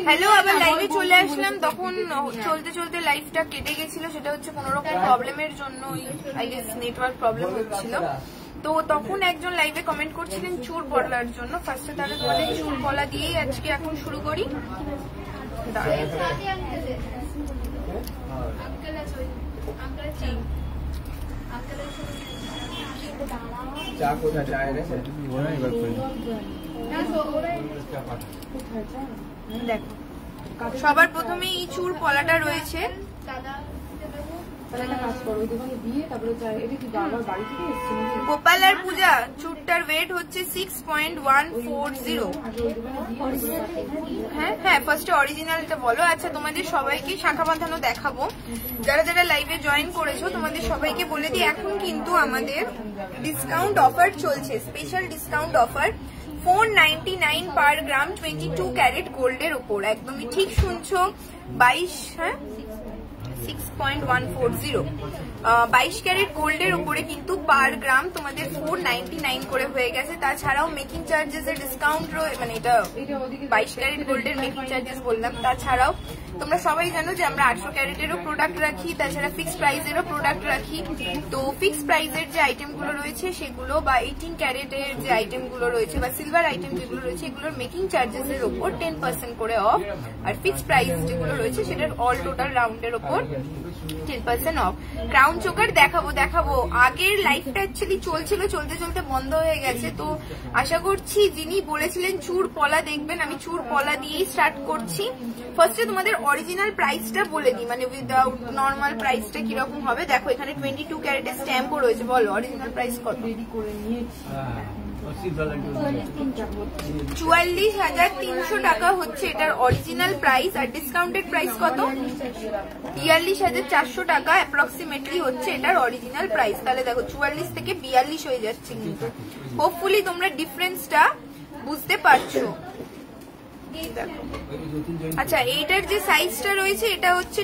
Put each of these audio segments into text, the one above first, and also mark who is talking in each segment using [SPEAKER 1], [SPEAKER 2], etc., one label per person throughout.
[SPEAKER 1] Hello, আবার লাইভে চলে আসলাম। তখন চলতে চলতে লাইভটা কেটে গেছিল, সেটা হচ্ছে কোনো রকম প্রবলেমের জন্য, আই গেস নেটওয়ার্ক প্রবলেম হচ্ছিল। তো তখন একজন লাইভে কমেন্ট করছিলেন চুর পলার জন্য। ফার্স্টে তাহলে তোমাদের চুর পলা দিয়েই আজকে এখন শুরু করি। দেখো, সবার প্রথমে এই চুর পলাটা রয়েছে। গোপাল আর পূজা চুরটার ওয়েট হচ্ছে 6.140। হ্যাঁ হ্যাঁ, ফার্স্টে অরিজিনালটা বলো। আচ্ছা, তোমাদের সবাইকে শাখা বাঁধানো দেখাবো। যারা যারা লাইভে জয়েন করেছো তোমাদের সবাইকে বলে দিই, এখন কিন্তু আমাদের ডিসকাউন্ট অফার চলছে, স্পেশাল ডিসকাউন্ট অফার 499 পার গ্রাম 22 ক্যারেট গোল্ডের উপর। একদমই ঠিক শুনছো, 22 ক্যারেট গোল্ডের উপরে কিন্তু পার গ্রাম তোমাদের 499 করে হয়ে গেছে। তাছাড়াও মেকিং চার্জেস এর ডিসকাউন্ট মানে এটা 22 ক্যারেট গোল্ডের মেকিং চার্জেস বললাম। তাছাড়াও তোমরা সবাই জানো যে আমরা 800 ক্যারেটেরও প্রোডাক্ট রাখি, তাছাড়া ফিক্সড প্রাইসেরও প্রোডাক্ট রাখি। তো ফিক্সড প্রাইসের যে আইটেমগুলো রয়েছে সেগুলো, বা 18 ক্যারেটের যে আইটেমগুলো রয়েছে বা সিলভার আইটেম যেগুলো রয়েছে, এগুলোর মেকিং চার্জেস এর উপর 10% করে অফ। আর ফিক্সড প্রাইস যেগুলো রয়েছে সেটার অল টোটাল রাউন্ডের উপর 10% অফ। ক্রাউন চোকার দেখাবো। আগের লাইফটা অ্যাকচুয়ালি চলছিল, চলতে চলতে বন্ধ হয়ে গেছে। তো আশা করছি যিনি বলেছিলেন চুর পলা দেখবেন, আমি চুর পলা দিয়েই স্টার্ট করছি। ফার্স্টে তোমাদের অরিজিনাল প্রাইসটা বলে দিই, মানে উইদাউট নর্মাল প্রাইসটা কিরকম হবে। দেখো, এখানে 22 ক্যারেটের স্ট্যাম্পও রয়েছে। বলো অরিজিনাল প্রাইস কত? 44,300 টাকা হচ্ছে এটার অরিজিনাল প্রাইস। আর ডিসকাউন্টেড প্রাইস কত? 42,400 টাকা অ্যাপ্রক্সিমেটলি হচ্ছে এটার অরিজিনাল প্রাইস। তাহলে দেখো 44 থেকে 42 হয়ে যাচ্ছে। কিন্তু হোপফুলি তোমরা ডিফারেন্সটা বুঝতে পারছো। আচ্ছা, এইটার যে সাইজটা রয়েছে এটা হচ্ছে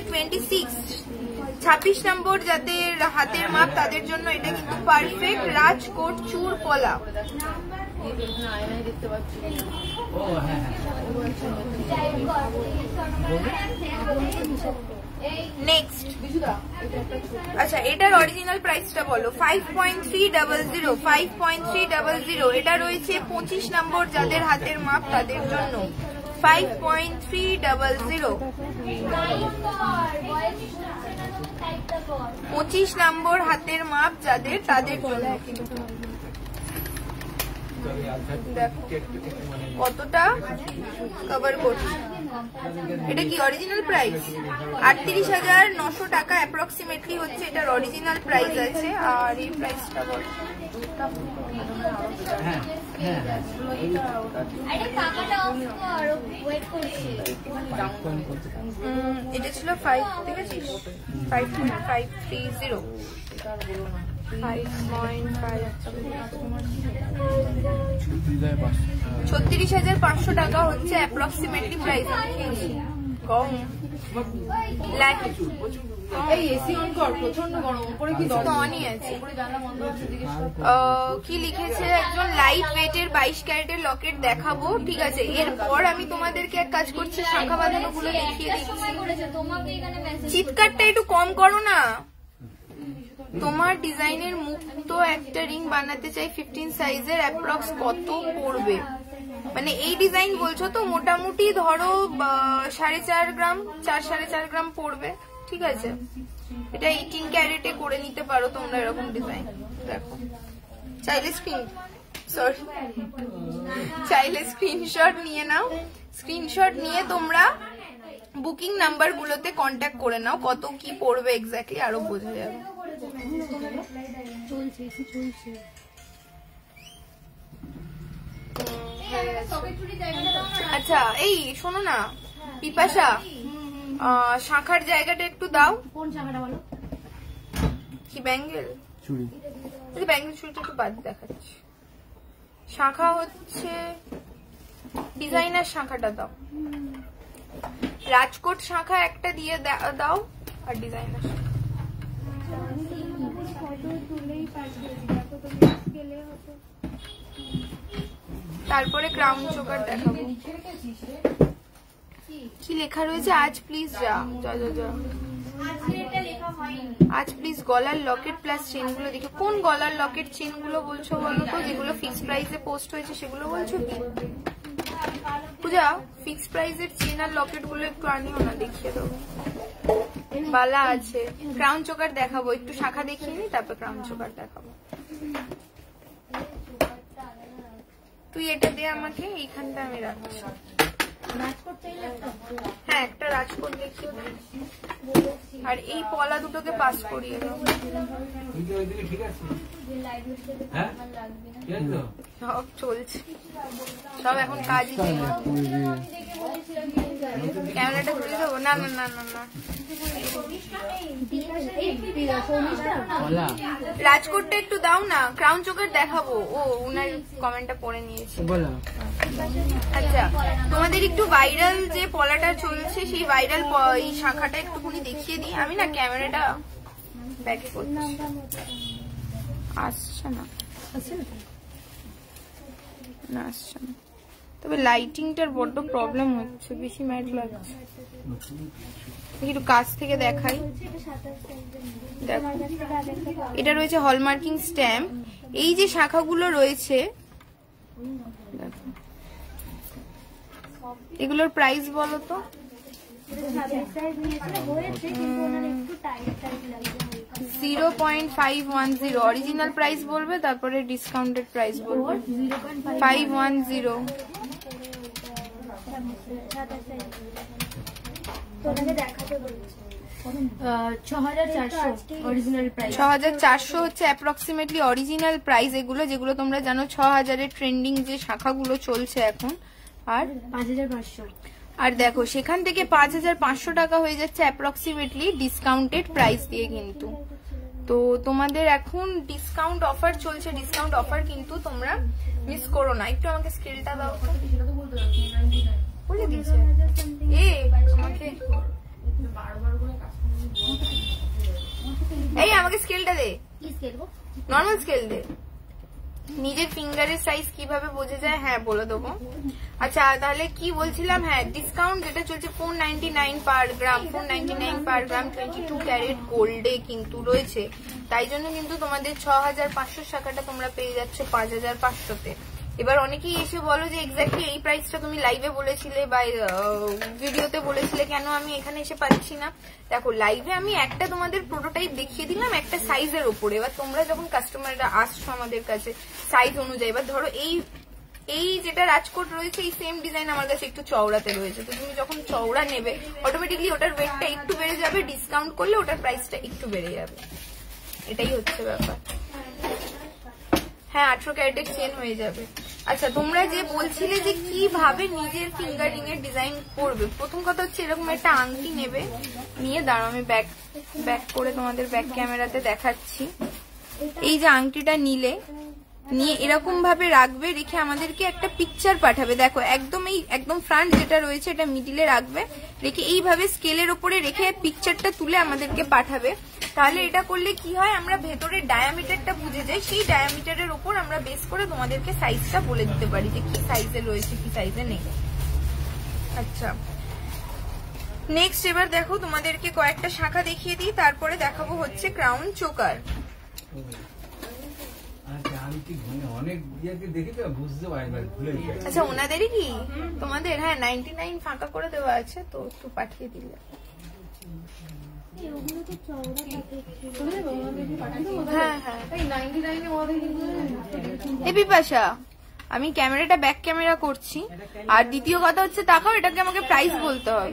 [SPEAKER 1] 26 নম্বর যাদের হাতের মাপ তাদের জন্য এটা কিন্তু পারফেক্ট রাজকোট চুর পলা। নেক্সট, আচ্ছা এটার অরিজিনাল প্রাইসটা বলো। 5.300 এটা রয়েছে 25 নম্বর যাদের হাতের মাপ তাদের জন্য। 5.300 25 নম্বর হাতের মাপ যাদের তাদের জন্য। দেখো কতটা কভার করছে। এটা কি অরিজিনাল প্রাইস? 38,900 টাকা অ্যাপ্রক্সিমেটলি হচ্ছে এটার অরিজিনাল প্রাইস আছে। আর এই প্রাইসটা বলো। এটা ছিল 5 থেকে 5.530 36,500 টাকা হচ্ছে অ্যাপ্রক্সিমেটলি প্রাইস। কম কি লিখেছে একজন, লাইট ওয়েটের 22 ক্যারেটের লকেট দেখাবো। ঠিক আছে, এরপর আমি তোমাদেরকে এক কাজ করছি, শাখা বাঁধানো গুলো দেখিয়ে দিচ্ছি। চিৎকারটা একটু কম করো না। তোমার ডিজাইনের মুক্ত একটা রিং বানাতে চাই 15 সাইজের, অ্যাপ্রক্স কত পড়বে? মানে এই ডিজাইন বলছো তো, মোটামুটি ধরো 4.5 গ্রাম 4.5 গ্রাম পড়বে। ঠিক আছে, এটা 18 ক্যারেটে করে নিতে পারো তোমরা এরকম ডিজাইন। দেখো, চাইলে স্ক্রিনশট নিয়ে নাও। স্ক্রিনশট নিয়ে তোমরা বুকিং নাম্বার গুলোতে কন্ট্যাক্ট করে নাও, কত কি পড়বে এক্স্যাক্টলি আরো বোঝা যাবে। আচ্ছা এই শোনো না পিপাসা, শাখার জায়গাটা একটু দাও। কোন শাখাটা বলো? কি ব্যাঙ্গেল চুড়ি? ব্যাঙ্গেল চুড়িটা একটু বাদ দেখাচ্ছি। শাখা হচ্ছে ডিজাইনার শাখাটা দাও। রাজকোট শাখা একটা দিয়ে দাও আর ডিজাইনার। তারপরে ক্রাউন চোকার দেখাবো। কি লেখা রয়েছে? আজ প্লিজ যা যা যা যা আজ প্লিজ গলার লকেট প্লাস চেন গুলো দেখে। কোন গলার লকেট চেন গুলো বলছো বলো তো? যেগুলো ফিক্স প্রাইসে পোস্ট হয়েছে সেগুলো বলছো কি পূজা? ফিক্স প্রাইসের চেন আর লকেট গুলো একটু আনিও না, দেখিয়ে দেবো। বালা আছে, ক্রাউন চোকার দেখাবো, একটু শাখা দেখিয়ে নি তারপর ক্রাউন চোকার দেখাবো। তুই এটা দে আমাকে, এইখানটা আমি রাখছি। হ্যাঁ একটা রাজকোট দেখিও, আর এই পলা দুটোকে পাস করিয়ে দাও। সব চলছে, সব এখন কাজই চলছে। ক্যামেরাটা ঘুরে দেবো? না না না না না, রাজকোটটা একটু দাও না, ক্রাউন চোকার দেখাবো। ও উনার কমেন্টটা পড়ে নিয়েছি। আচ্ছা তোমাদের একটু ভাইরাল যে পলাটা চলছে সেই ভাইরাল এই শাখাটা একটুখানি দেখিয়ে দিই। আমি না ক্যামেরাটা ব্যাকে করছি, আসছে না না আসছে না, তবে লাইটিংটার বড্ড প্রবলেম হচ্ছে, বেশি ম্যাট লাগছে। একটু কাছ থেকে দেখাই। দেখো এটা রয়েছে হলমার্কিং স্ট্যাম্প। এই যে শাখাগুলো রয়েছে দেখো, এগুলোর প্রাইস বলো তো? 0.510 অরিজিনাল প্রাইস বলবে, তারপরে ডিসকাউন্টেড প্রাইস বলবে। 510 6400 হচ্ছে অ্যাপ্রক্সিমেটলি অরিজিনাল প্রাইস এগুলো, যেগুলো তোমরা জানো 6000 ট্রেন্ডিং যে শাখাগুলো চলছে এখন। আর 5500, আর দেখো সেখান থেকে 5500 টাকা হয়ে যাচ্ছে অ্যাপ্রক্সিমেটলি ডিসকাউন্টেড প্রাইস দিয়ে কিন্তু। তো তোমাদের এখন ডিসকাউন্ট অফার চলছে, ডিসকাউন্ট অফার কিন্তু তোমরা মিস করো না। একটু আমাকে স্কেলটা দাও, বলে দিয়েছে আমাকে। এই আমাকে স্কেলটা দে, নর্মাল স্কেল দে। নিজের ফিঙ্গারের সাইজ কিভাবে বোঝা যায়? হ্যাঁ বলে দেবো। আচ্ছা তাহলে কি বলছিলাম? হ্যাঁ ডিসকাউন্ট যেটা চলছে 499 পার গ্রাম, 499 পার গ্রাম 22 ক্যারেট গোল্ডে কিন্তু রয়েছে। তাই জন্য কিন্তু তোমাদের 6500 টাকাটা তোমরা পেয়ে যাচ্ছ 5500-তে। এবার অনেকেই এসে বলো যে এক্স্যাক্টলি এই প্রাইসটা তুমি লাইভে বলেছিলে বা ভিডিওতে বলেছিলে, কেন আমি এখানে এসে পাচ্ছি না? দেখো লাইভে আমি একটা তোমাদের প্রোটোটাইপ দেখিয়ে দিলাম একটা সাইজের ওপরে। এবার তোমরা যখন কাস্টমাররা আসছো আমাদের কাছে সাইজ অনুযায়ী, এবার ধরো এই যেটা রাজকোট রয়েছে এই সেম ডিজাইন আমার কাছে একটু চওড়াতে রয়েছে, তো তুমি যখন চওড়া নেবে অটোমেটিকলি ওটার ওয়েটটা একটু বেড়ে যাবে, ডিসকাউন্ট করলে ওটার প্রাইসটা একটু বেড়ে যাবে, এটাই হচ্ছে ব্যাপার। হ্যাঁ 18 ক্যারেটের চেন হয়ে যাবে। আচ্ছা তোমরা যে বলছিলে যে কিভাবে নিজের ফিঙ্গারিং এর ডিজাইন করবে, প্রথম কথা হচ্ছে এরকম একটা আংটি নেবে, নিয়ে দাঁড়াও আমি ব্যাক করে তোমাদের ব্যাক ক্যামেরাতে দেখাচ্ছি। এই যে আংটিটা নিয়ে এরকম ভাবে রাখবে, রেখে আমাদেরকে একটা পিকচার পাঠাবে। দেখো একদম ফ্রন্ট যেটা রয়েছে এটা মিডিলে রাখবে, রেখে এইভাবে স্কেলের ওপরে রেখে পিকচারটা তুলে আমাদেরকে পাঠাবে। তাহলে এটা করলে কি হয়, আমরা ভেতরের ডায়ামিটারটা বুঝে যাই, সেই ডায়ামিটারের উপর আমরা বেস করে তোমাদেরকে সাইজটা বলে দিতে পারি যে কি সাইজে রয়েছে কি সাইজে নেই। আচ্ছা নেক্সট এবার দেখো তোমাদেরকে কয়েকটা শাখা দেখিয়ে দিই, তারপরে দেখাবো হচ্ছে ক্রাউন চোকার। আচ্ছা ওনাদেরই কি তোমাদের? হ্যাঁ 99 ফাঁকা করে দেওয়া আছে, তো একটু পাঠিয়ে দিলে। হ্যাঁ হ্যাঁ বিপাশা আমি ক্যামেরাটা ব্যাক ক্যামেরা করছি, আর দ্বিতীয় কথা হচ্ছে তাকাও এটাকে আমাকে প্রাইস বলতে হবে।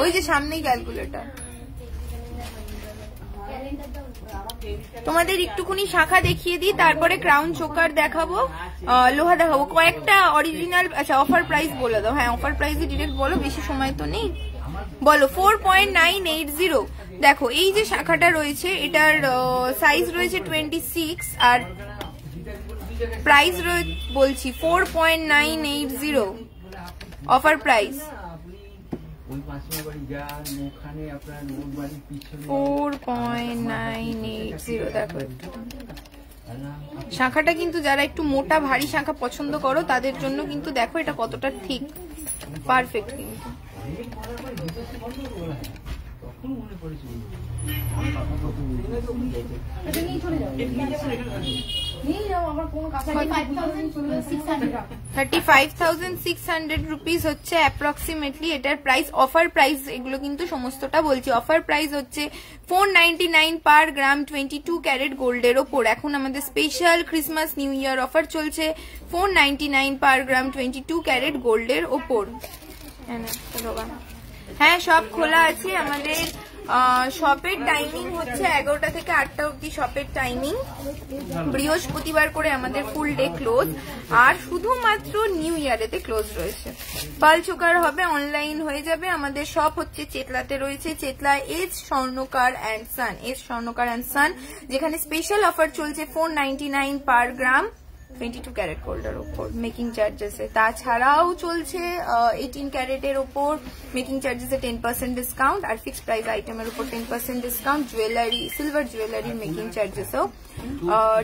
[SPEAKER 1] ওই যে সামনেই ক্যালকুলেটর। তোমাদের একটুখানি শাখা দেখিয়ে দিই, তারপরে ক্রাউন চোকার দেখাবো, লোহা দেখাবো, কয়েকটা অরিজিনাল। আচ্ছা অফার প্রাইস বলে দাও। হ্যাঁ অফার প্রাইস ডিরেক্ট বলো, বেশি সময় তো নেই, বলো। 4.980। দেখো এই যে শাখাটা রয়েছে এটার সাইজ রয়েছে 26 আর প্রাইস বলছি 4.980 অফার প্রাইস। 4.980 দেখো শাঁখাটা কিন্তু যারা একটু মোটা ভারী শাঁখা পছন্দ করো তাদের জন্য কিন্তু দেখো এটা কতটা ঠিক, পারফেক্ট কিন্তু। ₹35,600 হচ্ছে অ্যাপ্রক্সিমেটলি এটার প্রাইস। অফার প্রাইস এগুলো কিন্তু সমস্তটা বলছি। অফার প্রাইস হচ্ছে 499 পার গ্রাম 22 ক্যারেট গোল্ডের ওপর। এখন আমাদের special Christmas new year offer চলছে 499 পার গ্রাম 22 ক্যারেট গোল্ডের ওপর। হ্যাঁ, সব খোলা আছে আমাদের। শপের টাইমিং হচ্ছে 11টা থেকে 8টা অবধি শপের টাইমিং। বৃহস্পতিবার করে আমাদের ফুল ডে ক্লোজ, আর শুধুমাত্র নিউ ইয়ারেতে ক্লোজ রয়েছে। পাল চোকার হবে, অনলাইন হয়ে যাবে। আমাদের শপ হচ্ছে চেতলাতে রয়েছে, চেতলা এস স্বর্ণকার অ্যান্ড সান, এস স্বর্ণকার অ্যান্ড সান, যেখানে স্পেশাল অফার চলছে 499 পার গ্রাম 22 ক্যারেট গোল্ডের ওপর মেকিং চার্জেসে। তাছাড়াও চলছে 18 ক্যারেটের ওপর মেকিং চার্জেসে 10% ডিসকাউন্ট, আর ফিক্সড প্রাইস আইটেমের উপর 10% ডিসকাউন্ট। জুয়েলারি, সিলভার জুয়েলারির মেকিং চার্জেসেও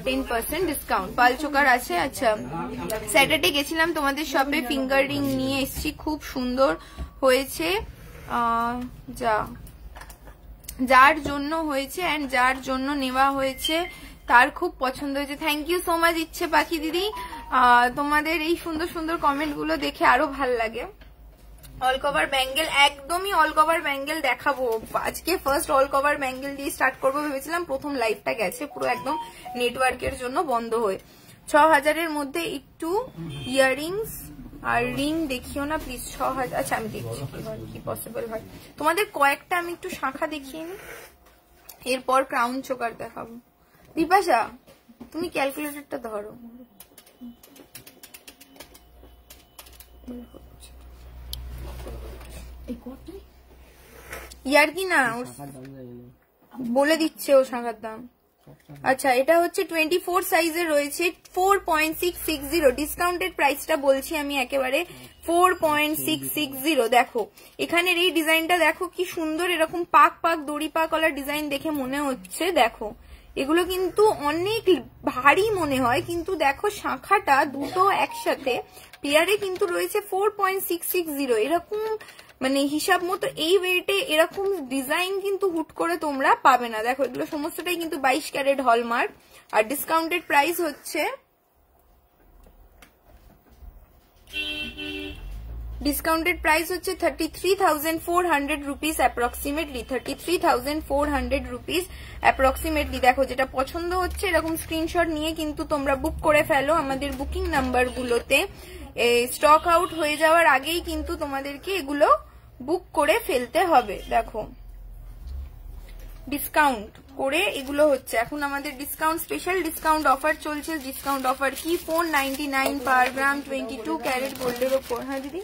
[SPEAKER 1] 10% ডিসকাউন্ট। পাল চোকার আছে। আচ্ছা, স্যাটারডে গেছিলাম তোমাদের শপে, ফিঙ্গার রিং নিয়ে এসেছি, খুব সুন্দর হয়েছে। যার জন্য হয়েছে অ্যান্ড যার জন্য নেওয়া হয়েছে তার খুব পছন্দ হয়েছে। থ্যাংক ইউ সো মাচ ইচ্ছে পাখি দিদি, তোমাদের এই সুন্দর সুন্দর কমেন্ট গুলো দেখে আরো ভাল লাগে। অল কভার ব্যাঙ্গেল, একদমই অল কভার ব্যাঙ্গেল দেখাবো আজকে। ফার্স্ট অল কভার ব্যাঙ্গেল দিয়ে স্টার্ট করবো ভেবেছিলাম, প্রথম লাইভটা গেছে পুরো একদম নেটওয়ার্কের জন্য বন্ধ হয়ে। 6000-এর মধ্যে একটু ইয়াররিংস আর রিং দেখিও না প্লিজ। 6000, আচ্ছা আমি দেখছি কি পসিবল হয়। তোমাদের কয়েকটা আমি একটু শাঁখা দেখিয়ে নিই, এরপর ক্রাউন চোকার দেখাবো। দীপাশা, তুমি ক্যালকুলেটরটা ধরো। ইয়ার কি না বলে দিচ্ছে ও শাঁখার দাম। আচ্ছা, এটা হচ্ছে 24 সাইজের রয়েছে, 4.660। ডিসকাউন্টেড প্রাইসটা বলছি আমি একেবারে 4.660। দেখো এখানের এই ডিজাইনটা দেখো কি সুন্দর, এরকম পাক পাক দড়ি পা কলার ডিজাইন দেখে মনে হচ্ছে। দেখো এগুলো কিন্তু অনেক ভারী মনে হয়, কিন্তু দেখো শাঁখাটা দুটো একসাথে পেয়ারে কিন্তু রয়েছে 4.660। এরকম মানে হিসাব মতো এই ওয়েটে এরকম ডিজাইন কিন্তু হুট করে তোমরা পাবে না। দেখো এগুলো সমস্তটাই কিন্তু 22 ক্যারেট হলমার্ক, আর ডিসকাউন্টেড প্রাইস হচ্ছে ₹33,400 অ্যাপ্রক্সিমেটলি, 33,400 রুপিস অ্যাপ্রক্সিমেটলি। দেখো যেটা পছন্দ হচ্ছে এরকম স্ক্রিনশট নিয়ে কিন্তু তোমরা বুক করে ফেলো আমাদের বুকিং নাম্বার গুলোতে। স্টক আউট হয়ে যাওয়ার আগেই কিন্তু তোমাদেরকে এগুলো বুক করে ফেলতে হবে। দেখো ডিসকাউন্ট করে এগুলো হচ্ছে এখন আমাদের ডিসকাউন্ট, স্পেশাল ডিসকাউন্ট অফার চলছে। ডিসকাউন্ট অফার কি? 499 পার গ্রাম 22 ক্যারেট গোল্ডের ওপর। হ্যাঁ দিদি,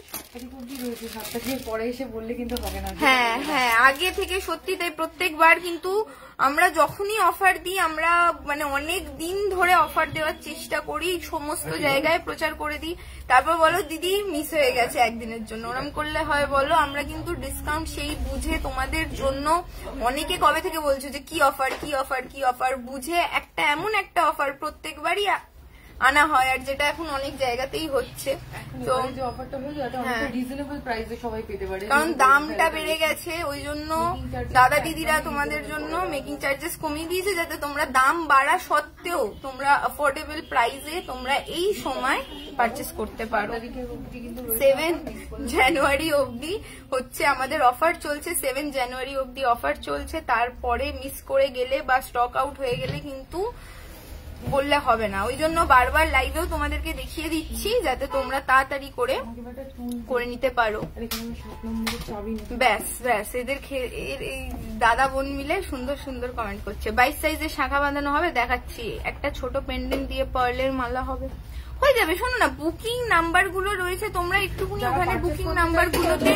[SPEAKER 1] পরে এসে বললে কিন্তু হবে না। হ্যাঁ হ্যাঁ, আগে থেকে সত্যি তাই। প্রত্যেকবার কিন্তু আমরা যখনই অফার দিই, আমরা মানে অনেক দিন ধরে অফার দেওয়ার চেষ্টা করি, সমস্ত জায়গায় প্রচার করে দিই, তারপর বলো দিদি মিস হয়ে গেছে একদিনের জন্য। ওরম করলে হয় বলো? আমরা কিন্তু ডিসকাউন্ট সেই বুঝে তোমাদের জন্য, অনেকে কবে থেকে বলছো যে কি অফার কি অফার কি অফার, বুঝে একটা এমন একটা অফার প্রত্যেকবারই আনা হয়, আর যেটা এখন অনেক জায়গাতেই হচ্ছে। তো কারণ দামটা বেড়ে গেছে, ওই জন্য দাদা দিদিরা তোমাদের জন্য মেকিং চার্জেস কমিয়ে দিয়েছে, যাতে তোমরা দাম বাড়া সত্ত্বেও তোমরা অ্যাফোর্ডেবল প্রাইসে তোমরা এই সময় পারচেস করতে পারো। 7 জানুয়ারি অবধি হচ্ছে আমাদের অফার চলছে, 7 জানুয়ারি অবধি অফার চলছে। তারপরে মিস করে গেলে বা স্টক আউট হয়ে গেলে কিন্তু বললে হবে না। ওই জন্য বারবার লাইভেও তোমাদেরকে দেখিয়ে দিচ্ছি যাতে তোমরা তাড়াতাড়ি করে নিতে পারো। ব্যাস ব্যাস, এদের এই দাদা বোন মিলে সুন্দর সুন্দর কমেন্ট করছে। 22 সাইজের শাঁখা বাঁধানো হবে, দেখাচ্ছি। একটা ছোট পেন্ডেন্ট দিয়ে পার্লের মালা হবে, হয়ে যাবে। শোনো না, বুকিং নাম্বার গুলো রয়েছে, তোমরা একটুখানি ওখানে বুকিং নাম্বার গুলোতে,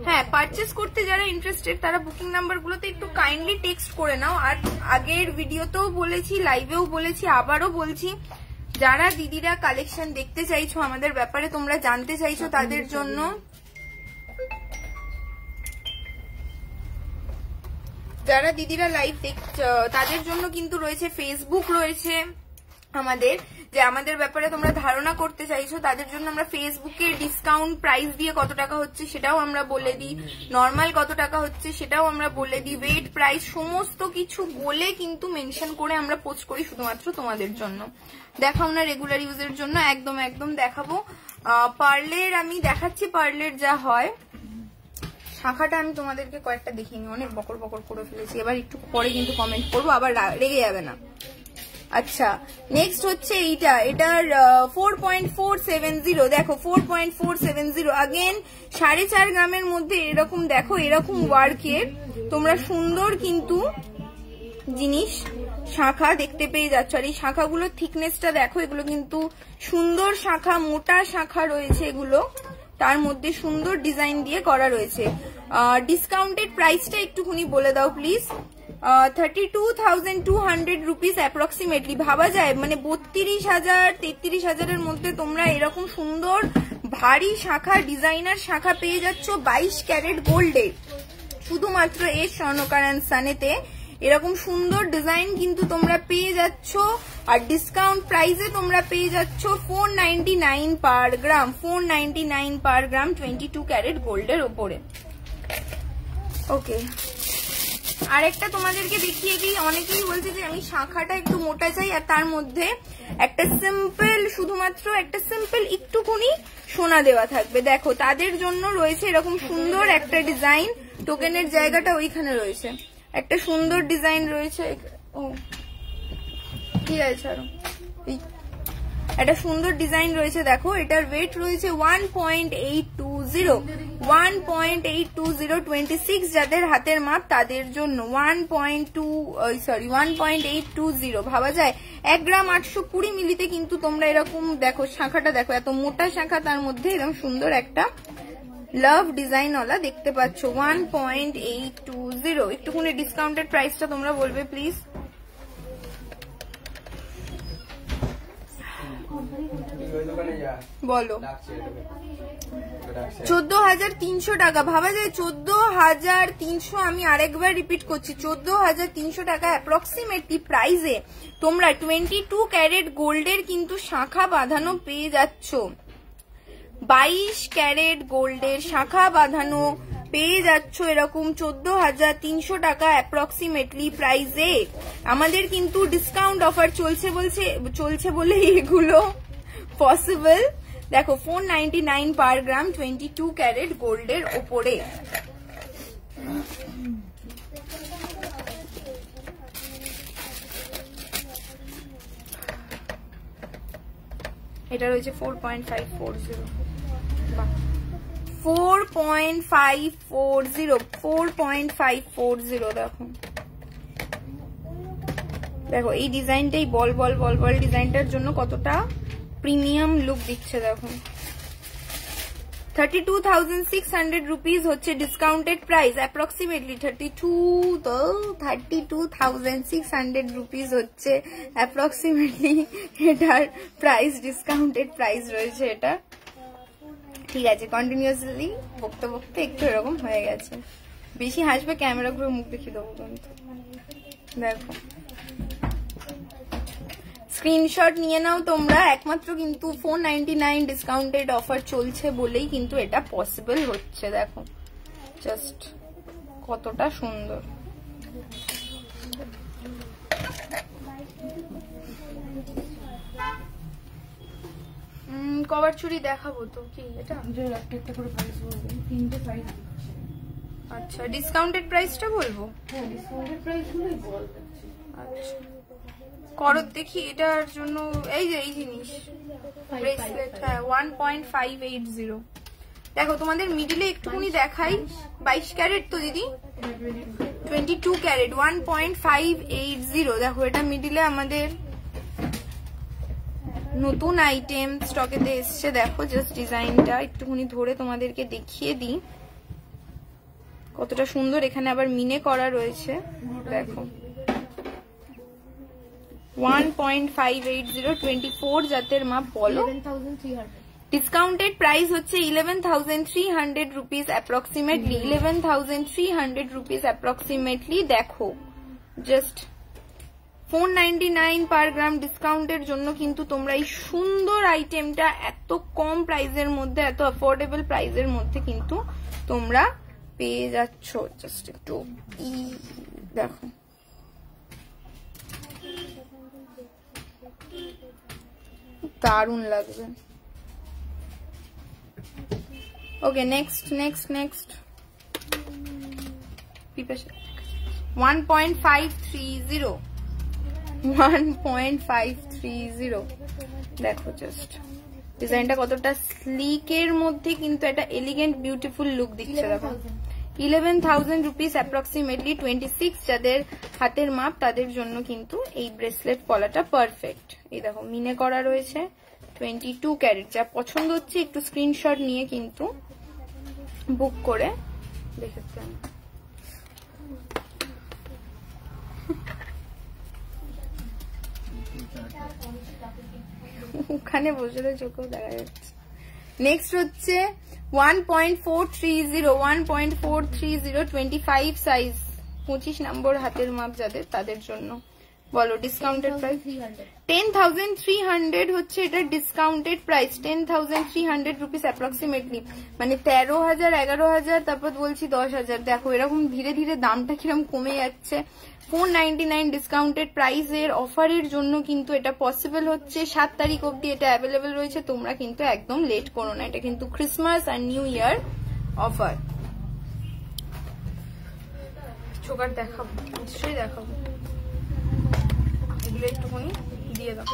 [SPEAKER 1] হ্যাঁ পারচেস করতে যারা ইন্টারেস্টেড তারা বুকিং নাম্বার গুলোতে একটু কাইন্ডলি টেক্সট করে নাও। আর আগের ভিডিওতেও বলেছি, লাইভেও বলেছি, আবারও বলছি, যারা দিদিরা কালেকশন দেখতে চাইছো, আমাদের ব্যাপারে তোমরা জানতে চাইছো, তাদের জন্য যারা দিদিরা লাইভ দেখছো তাদের জন্য কিন্তু রয়েছে ফেসবুক রয়েছে, আমাদের যে আমাদের ব্যাপারে তোমরা ধারণা করতে চাইছো, তাদের জন্য আমরা ফেসবুকে ডিসকাউন্ট প্রাইস দিয়ে কত টাকা হচ্ছে সেটাও আমরা বলে দিই, নর্মাল কত টাকা হচ্ছে সেটাও আমরা বলে দিই, ওয়েট প্রাইস সমস্ত কিছু বলে কিন্তু মেনশন করে আমরা পোস্ট করি শুধুমাত্র তোমাদের জন্য। দেখাও না রেগুলার ইউজের জন্য? একদম একদম দেখাবো। পার্লের আমি দেখাচ্ছি, পার্লের যা হয়। শাখাটা আমি তোমাদেরকে কয়েকটা দেখিনি, অনেক বকর বকর করে ফেলেছি, এবার একটু পরে কিন্তু কমেন্ট করবো, আবার রেগে যাবে না। আচ্ছা, নেক্সট হচ্ছে এইটা, এটার 4.470, দেখো 4.470, আগেন 4.5 গ্রামের মধ্যে এরকম দেখো, এরকম ওয়ার্কের তোমরা সুন্দর কিন্তু জিনিস শাখা দেখতে পেয়ে যাচ্ছ। আর এই শাখাগুলোর থিকনেসটা দেখো, এগুলো কিন্তু সুন্দর শাখা, মোটা শাখা রয়েছে এগুলো, তার মধ্যে সুন্দর ডিজাইন দিয়ে করা রয়েছে। ডিসকাউন্টেড প্রাইসটা একটুখানি বলে দাও প্লিজ। 32,200 rupees approximately. ভাবা যায় মানে 32,000 33,000-এর মধ্যে তোমরা এরকম সুন্দর ভারী শাখা, ডিজাইনার শাখা পেয়ে যাচ্ছ 22 ক্যারেট গোল্ডে, শুধুমাত্র এর স্বর্ণকার অ্যান্ড সানেতে এরকম সুন্দর ডিজাইন কিন্তু তোমরা পেয়ে যাচ্ছ। আর ডিসকাউন্ট প্রাইসে তোমরা পেয়ে যাচ্ছ 499 পার গ্রাম, 499 পার গ্রাম 22 ক্যারেট গোল্ডের ওপরে। ওকে, আরেকটা তোমাদেরকে দেখিয়ে দিই। অনেকেই বলছে যে আমি শাখাটা একটু মোটা চাই আর তার মধ্যে একটা সিম্পল, শুধুমাত্র একটা সিম্পল একটুখানি সোনা দেওয়া থাকবে। দেখো তাদের জন্য রয়েছে এরকম সুন্দর একটা ডিজাইন, টোকেনের জায়গাটা ওইখানে রয়েছে, একটা সুন্দর ডিজাইন রয়েছে। ও ঠিক আছে, ছাড়ো। একটা সুন্দর ডিজাইন রয়েছে, দেখো এটার ওয়েট রয়েছে 1.820, 1.820, 26 যাদের হাতের মাপ তাদের জন্য 1.820। ভাবা যায় 1 গ্রাম 820 মিলিতে কিন্তু তোমরা এরকম দেখো শাখাটা, দেখো এত মোটা শাখা, তার মধ্যে এরকম সুন্দর একটা লাভ ডিজাইন ওলা দেখতে পাচ্ছ। 1.820। একটুখানি ডিসকাউন্টেড প্রাইসটা তোমরা বলবে প্লিজ। বলো। 14,300 টাকা। ভাবা যায় 14,300, আমি আরেকবার রিপিট করছি, 14,300 টাকা অ্যাপ্রক্সিমেটলি প্রাইসে তোমরা 22 ক্যারেট গোল্ডের কিন্তু শাখা বাঁধানো পেয়ে যাচ্ছ। 22 ক্যারেট গোল্ডের শাখা বাঁধানো পেয়ে যাচ্ছ এরকম 14,300 টাকা অ্যাপ্রক্সিমেটলি প্রাইসে। আমাদের কিন্তু ডিসকাউন্ট অফার চলছে বলে এগুলো পসিবল। দেখো 499 পার গ্রাম 22 ক্যারেট গোল্ডের ওপরে। এটা রয়েছে 4.540, 4.540। দেখো এই ডিজাইনটাই বল ডিজাইনটার জন্য কতটা প্রিমিয়াম লুক দিচ্ছে। দেখো 32,600 রুপিস হচ্ছে ডিসকাউন্টেড প্রাইস, অ্যাপ্রক্সিমেটলি 32,600 রুপিস হচ্ছে অ্যাপ্রক্সিমেটলি এটার প্রাইস, ডিসকাউন্টেড প্রাইস রয়েছে এটা। ঠিক আছে, কন্টিনিউয়াসলি বকতে একটু এরকম হয়ে গেছে। বেশি হাসবে ক্যামেরা ঘুরে মুখ দেখিয়ে দেবো কিন্তু। দেখো স্ক্রিনশট নিয়ে নাও তোমরা, একমাত্র কিন্তু 499 ডিসকাউন্টেড অফার চলছে বলেই কিন্তু এটা পসিবল হচ্ছে। দেখো জাস্ট কতটা সুন্দর। কভার চুড়ি দেখাবো তো কি এটা? একটা করে প্রাইস বলবো, 3টে প্রাইস। আচ্ছা, ডিসকাউন্টেড প্রাইসটা বলবো? হ্যাঁ, ডিসকাউন্টেড প্রাইসগুলোই বল। আচ্ছা করো দেখি এটার জন্য। এই যে এই জিনিস ব্রেসলেট, হ্যাঁ 1.580। দেখো তোমাদের মিডিলে একটুখানি দেখাই, 22 ক্যারেট তো দিদি, 22 ক্যারেট 1.580। দেখো এটা মিডিলে আমাদের নতুন আইটেম স্টকেতে এসছে। দেখো জাস্ট ডিজাইনটা একটুখানি ধরে তোমাদেরকে দেখিয়ে দিই কতটা সুন্দর। এখানে আবার মিনে করা রয়েছে, দেখো 1.580, 24 জাতের মাপ বলো। ডিসকাউন্টেড প্রাইস হচ্ছে 11,300 রুপিস অ্যাপ্রক্সিমেটলি, 11,300 রুপিস অ্যাপ্রক্সিমেটলি। দেখো জাস্ট 499 পার গ্রাম ডিসকাউন্টের জন্য কিন্তু তোমরা এই সুন্দর আইটেমটা এত কম প্রাইসের মধ্যে, এত অ্যাফোর্ডেবল প্রাইসের মধ্যে কিন্তু তোমরা পেয়ে যাচ্ছ। জাস্ট একটু দেখো, দারুণ লাগবে। ওকে, নেক্সট 1.530 দেখো জাস্ট ডিজাইনটা কতটা স্লিকের মধ্যে কিন্তু একটা এলিগেন্ট বিউটিফুল লুক দিচ্ছে। দেখো 11,000 রুপিস অ্যাপ্রক্সিমেটলি, 26 যাদের হাতের মাপ তাদের জন্য কিন্তু এই ব্রেসলেট পলাটা পারফেক্ট। এই দেখো মিনে করা রয়েছে, 22 ক্যারেট। যা পছন্দ হচ্ছে একটু স্ক্রিনশট নিয়ে কিন্তু বুক করে দেখতে। ওখানে বসে চোখেও দেখা যাচ্ছে। নেক্সট হচ্ছে 1.430 25 সাইজ, 25 নম্বর হাতের মাপ যাদের তাদের জন্য। বলো ডিসকাউন্টেড প্রাইস 10,300 হচ্ছে এটা ডিসকাউন্টেড প্রাইস, 10,300 রুপিস অ্যাপ্রক্সিমেটলি, মানে 13,000 11,000 তারপর বলছি 10,000। দেখো এরকম ধীরে ধীরে দামটা কিরকম কমে যাচ্ছে। 499 ডিসকাউন্টেড প্রাইসের অফারের জন্য কিন্তু এটা পসিবল হচ্ছে। 7 তারিখ অবধি এটা অ্যাভেলেবেল রয়েছে, তোমরা কিন্তু একদম লেট করো না। এটা কিন্তু ক্রিসমাস আর নিউ ইয়ার অফার। চোকার দেখাবো, নিশ্চয়ই দেখাবো, এগুলো একটুখানি দিয়ে দাও।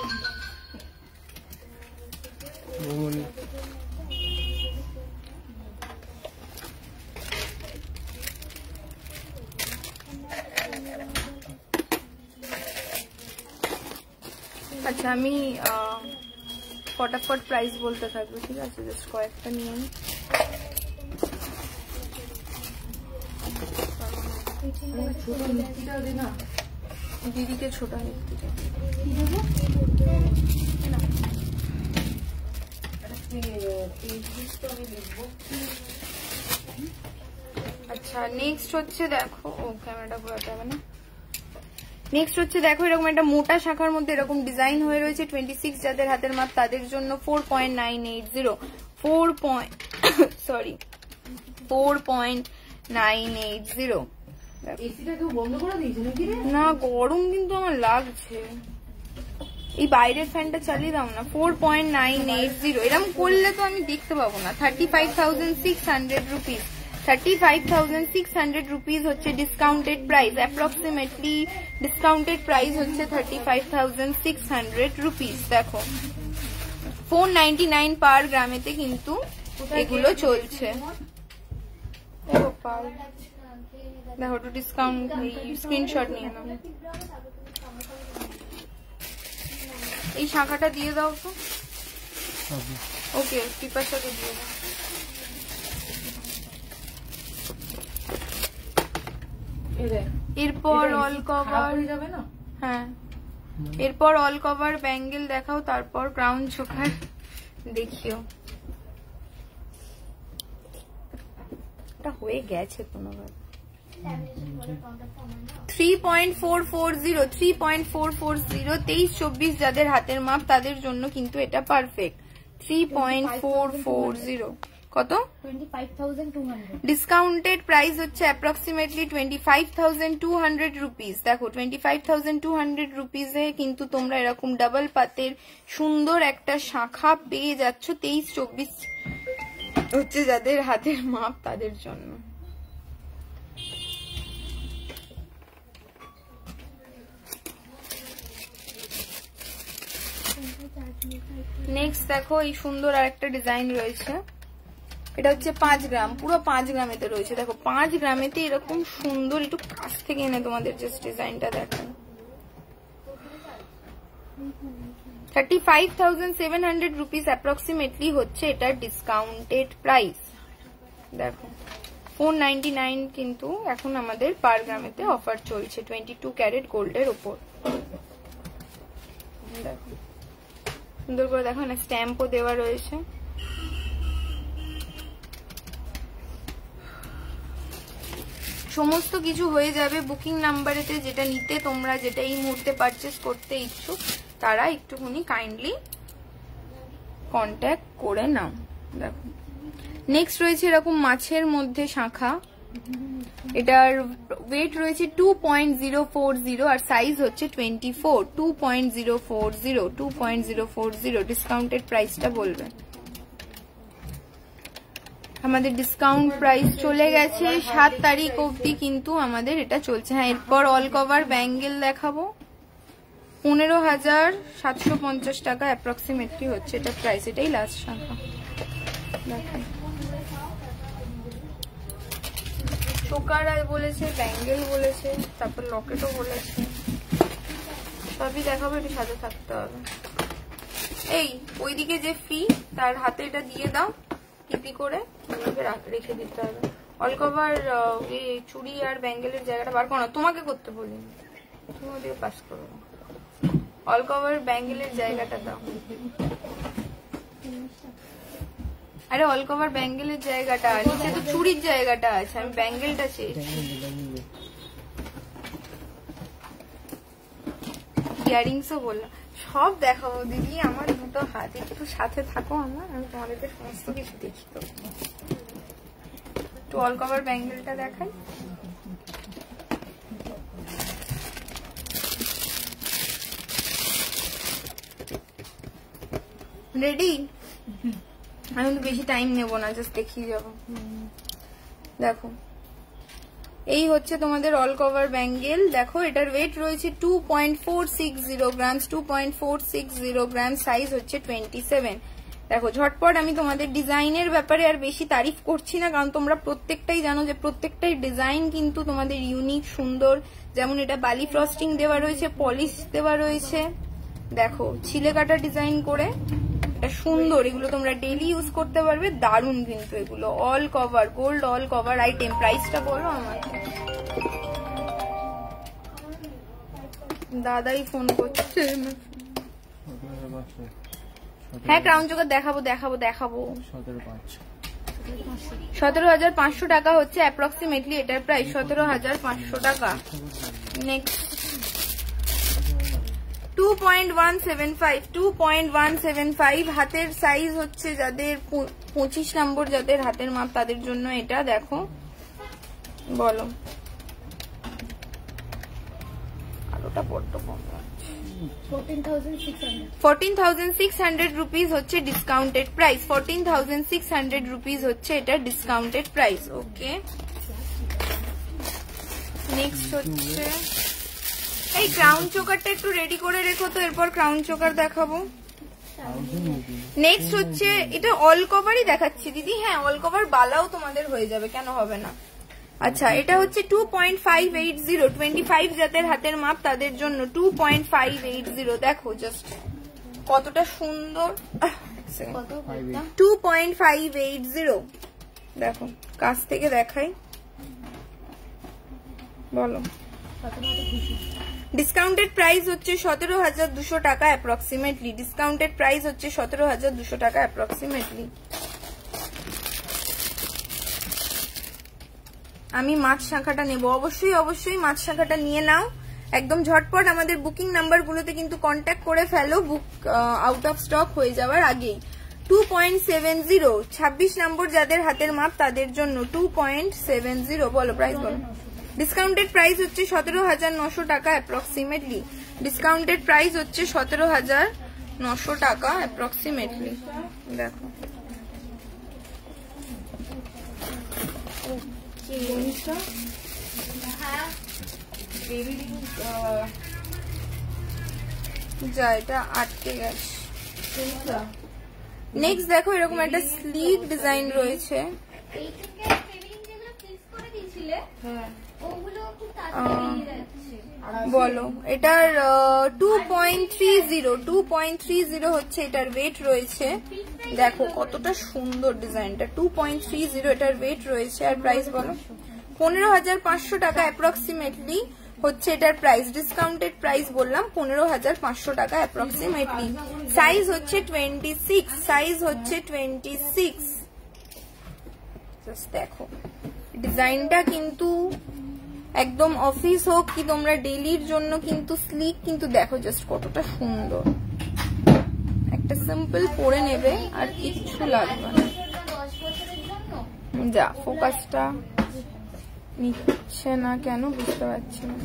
[SPEAKER 1] আচ্ছা আমি ফটাফট প্রাইস বলতে থাকবো, ঠিক আছে? জাস্ট কয়েকটা নিয়ে নি। দিদিকে ছোট নিতে আচ্ছা নেক্সট হচ্ছে দেখো, ও ক্যামেরাটা ঘোরাতে হবে না। নেক্সট হচ্ছে দেখো এরকম একটা মোটা শাখার মধ্যে এরকম ডিজাইন হয়ে রয়েছে, 26 যাদের হাতের মাপ তাদের জন্য 4.980 না, গরম কিন্তু আমার লাগছে। এই বাইরের ফ্যানটা চালিয়ে দাও না। 4.980 এরকম করলে তো আমি দেখতে পাবো না। 35,600 রুপিস, 35,600 রুপিস হচ্ছে discounted price. Approximately discounted price হচ্ছে 35,600 রুপিস। দেখো 499 পার গ্রামেতে কিন্তু এগুলো চলছে। দেখো একটু ডিসকাউন্ট, স্ক্রিনশট নিয়ে নাও। এই শাখাটা দিয়ে দাও তো। ওকে, পিপাসাকে দিয়ে দাও। এরপর অল কভার, হ্যাঁ এরপর অল কভার ব্যাঙ্গেল দেখাও, তারপর ক্রাউন চোকার দেখিও। এটা হয়ে গেছে কোনোভাবে। 3.440 23-24 যাদের হাতের মাপ তাদের জন্য কিন্তু এটা পারফেক্ট। 3.440 কত? 25,200। ডিসকাউন্টেড প্রাইস হচ্ছে অ্যাপ্রক্সিমেটলি 25,200 রুপিস। দেখো 25,200 রুপিসে কিন্তু তোমরা এরকম ডাবল পাতের সুন্দর একটা শাখা পেয়ে যাচ্ছ। 23-24 হচ্ছে যাদের হাতের মাপ তাদের জন্য। নেক্সট দেখো এই সুন্দর আর একটা ডিজাইন রয়েছে, এটা হচ্ছে 5 গ্রাম, পুরো 5 গ্রামেতে রয়েছে। দেখো 5 গ্রামেতে এরকম সুন্দর, একটু কাছ থেকে এনে তোমাদের জাস্ট ডিজাইনটা দেখান। 35,700 রুপিস অ্যাপ্রক্সিমেটলি হচ্ছে এটা ডিসকাউন্টেড প্রাইস। দেখো 499 কিন্তু এখন আমাদের পার গ্রামেতে অফার চলছে 22 ক্যারেট গোল্ডের উপর। দেখো সুন্দর করে দেখো না, স্ট্যাম্পও দেওয়া রয়েছে। সমস্ত কিছু হয়ে যাবে বুকিং নাম্বারেতে, যেটা নিতে তোমরা, যেটা এই মুহূর্তে পারচেস করতে ইচ্ছুক তারা একটুখানি কাইন্ডলি কন্ট্যাক্ট করে নাও। দেখো নেক্সট রয়েছে এরকম মাছের মধ্যে শাঁখা, এটার ওয়েট রয়েছে 2.040 আর সাইজ হচ্ছে 24। 2.040 ডিসকাউন্টেড প্রাইসটা বলবে। আমাদের ডিসকাউন্ট প্রাইস চলে গেছে 7 তারিখ অবধি, কিন্তু আমাদের এটা চলছে। হ্যাঁ, এরপর অল কভার ব্যাঙ্গেল দেখাবো, 15,750 টাকা অ্যাপ্রক্সিমেটলি হচ্ছে এটা প্রাইস। এটাই লাস্ট শাখা। দেখো চোকার বলেছে, ব্যাঙ্গেল বলেছে, তারপর লকেটও বলেছে, সবই দেখাবো, একটু সাথে থাকতে হবে। এই ওইদিকে যে ফি তার হাতে এটা দিয়ে দাও, টিপি করে রেখে দিতে হবে। অল কভার চুড়ি আর ব্যাঙ্গেলের জায়গাটা বার করো না, তোমাকে করতে বলিনি, তুমি ওদিকে পাস করো। অল কভার ব্যাঙ্গেলের জায়গাটা দাও। আরে অল কভার ব্যাঙ্গেলের জায়গাটা, নিচে তো চুড়ির জায়গাটা আছে, আমি ব্যাঙ্গেলটা চেয়েছি। ইয়ারিংসও বললাম, সব দেখাবো দিদি, আমার দুটো হাত, একটু সাথে থাকো আমার, আমি তোমাদেরকে সমস্ত কিছু দেখি। তো একটু অল কভার ব্যাঙ্গেলটা দেখাই। রেডি? আমি তো বেশি টাইম নেবো না, জাস্ট দেখিয়ে যাবো। দেখো এই হচ্ছে তোমাদের অল কভার ব্যাঙ্গেল। দেখো এটার ওয়েট রয়েছে 2.460 গ্রাম, 2.460 গ্রাম, সাইজ হচ্ছে 27। দেখো ঝটপট আমি তোমাদের ডিজাইনের ব্যাপারে আর বেশি তারিফ করছি না, কারণ তোমরা প্রত্যেকটাই জানো যে প্রত্যেকটাই ডিজাইন কিন্তু তোমাদের ইউনিক সুন্দর। যেমন এটা বালি ফ্রস্টিং দেওয়া রয়েছে, পলিশ দেওয়া রয়েছে, দেখো ছিলে কাটা ডিজাইন করে, সুন্দর। এগুলো তোমরা ডেইলি ইউজ করতে পারবে, দারুন কিন্তু এগুলো। All cover gold, all cover item. প্রাইসটা বলো আমাকে, দাদাই ফোন করছে। হ্যাঁ ক্রাউন চোকার দেখাবো দেখাবো দেখাবো। 17,500 টাকা হচ্ছে অ্যাপ্রক্সিমেটলি এটার প্রাইস, 17,500 টাকা। নেক্সট 2.175 হাতের সাইজ হচ্ছে যাদের 25 নম্বর, যাদের হাতের মাপ তাদের জন্য এটা। দেখো বলো, আলোটা বড্ড কম, 14,600 রুপিস হচ্ছে ডিসকাউন্টেড প্রাইস। 14,600 রুপিস হচ্ছে এটা ডিসকাউন্টেড প্রাইস। ওকে, নেক্সট হচ্ছে এই ক্রাউন চোকারটা একটু রেডি করে রেখো তো, এরপর ক্রাউন চোকার দেখাবো। নেক্সট হচ্ছে এটা অল কভারই দেখাচ্ছি দিদি। হ্যাঁ অল কভার বালাও তোমাদের হয়ে যাবে, কেন হবে না। আচ্ছা এটা হচ্ছে 2.580, 25 যাদের হাতের মাপ তাদের জন্য 2.580। দেখো জাস্ট কতটা সুন্দর, 2.580। দেখো কাছ থেকে দেখাই, বলো। ডিসকাউন্টেড প্রাইস হচ্ছে 17,200 টাকা অ্যাপ্রক্সিমেটলি। ডিসকাউন্টেড প্রাইস হচ্ছে 17,200 টাকা অ্যাপ্রক্সিমেটলি। আমি মাছ শাখাটা নেব, অবশ্যই অবশ্যই মাছ শাখাটা নিয়ে নাও একদম ঝটপট। আমাদের বুকিং নাম্বার গুলোতে কিন্তু কন্ট্যাক্ট করে ফেলো, বুক আউট অফ স্টক হয়ে যাওয়ার আগেই। 2.70, 26 নম্বর যাদের হাতের মাপ তাদের জন্য 2.70। বলো প্রাইস বলো। ডিসকাউন্টেড প্রাইস হচ্ছে 17,900 টাকা অ্যাপ্রক্সিমেটলি। ডিসকাউন্টেড প্রাইস হচ্ছে 17,900 টাকা অ্যাপ্রক্সিমেটলি। দেখো যা এটা আটকে গেছে। নেক্সট দেখো এরকম একটা স্লিক ডিজাইন রয়েছে, বলো এটার 2.30 হচ্ছে এটার ওয়েট রয়েছে। দেখো কতটা সুন্দর ডিজাইনটা, 2.30 এটার ওয়েট রয়েছে। আর প্রাইস বলো, 15,500 টাকা অ্যাপ্রক্সিমেটলি হচ্ছে এটার প্রাইস। ডিসকাউন্টেড প্রাইস বললাম 15,500 টাকা অ্যাপ্রক্সিমেটলি। সাইজ হচ্ছে 26, সাইজ হচ্ছে 26, জাস্ট দেখো ডিজাইনটা কিন্তু একদম অফিস হোক কি তোমরা ডেইলির জন্য কিন্তু স্লিক, কিন্তু দেখো জাস্ট কতটা সুন্দর। একটা সিম্পল পরে নেবে আর কিচ্ছু লাগবে না। যা ফোকাসটা নিচ্ছে না কেন বুঝতে পারছি না।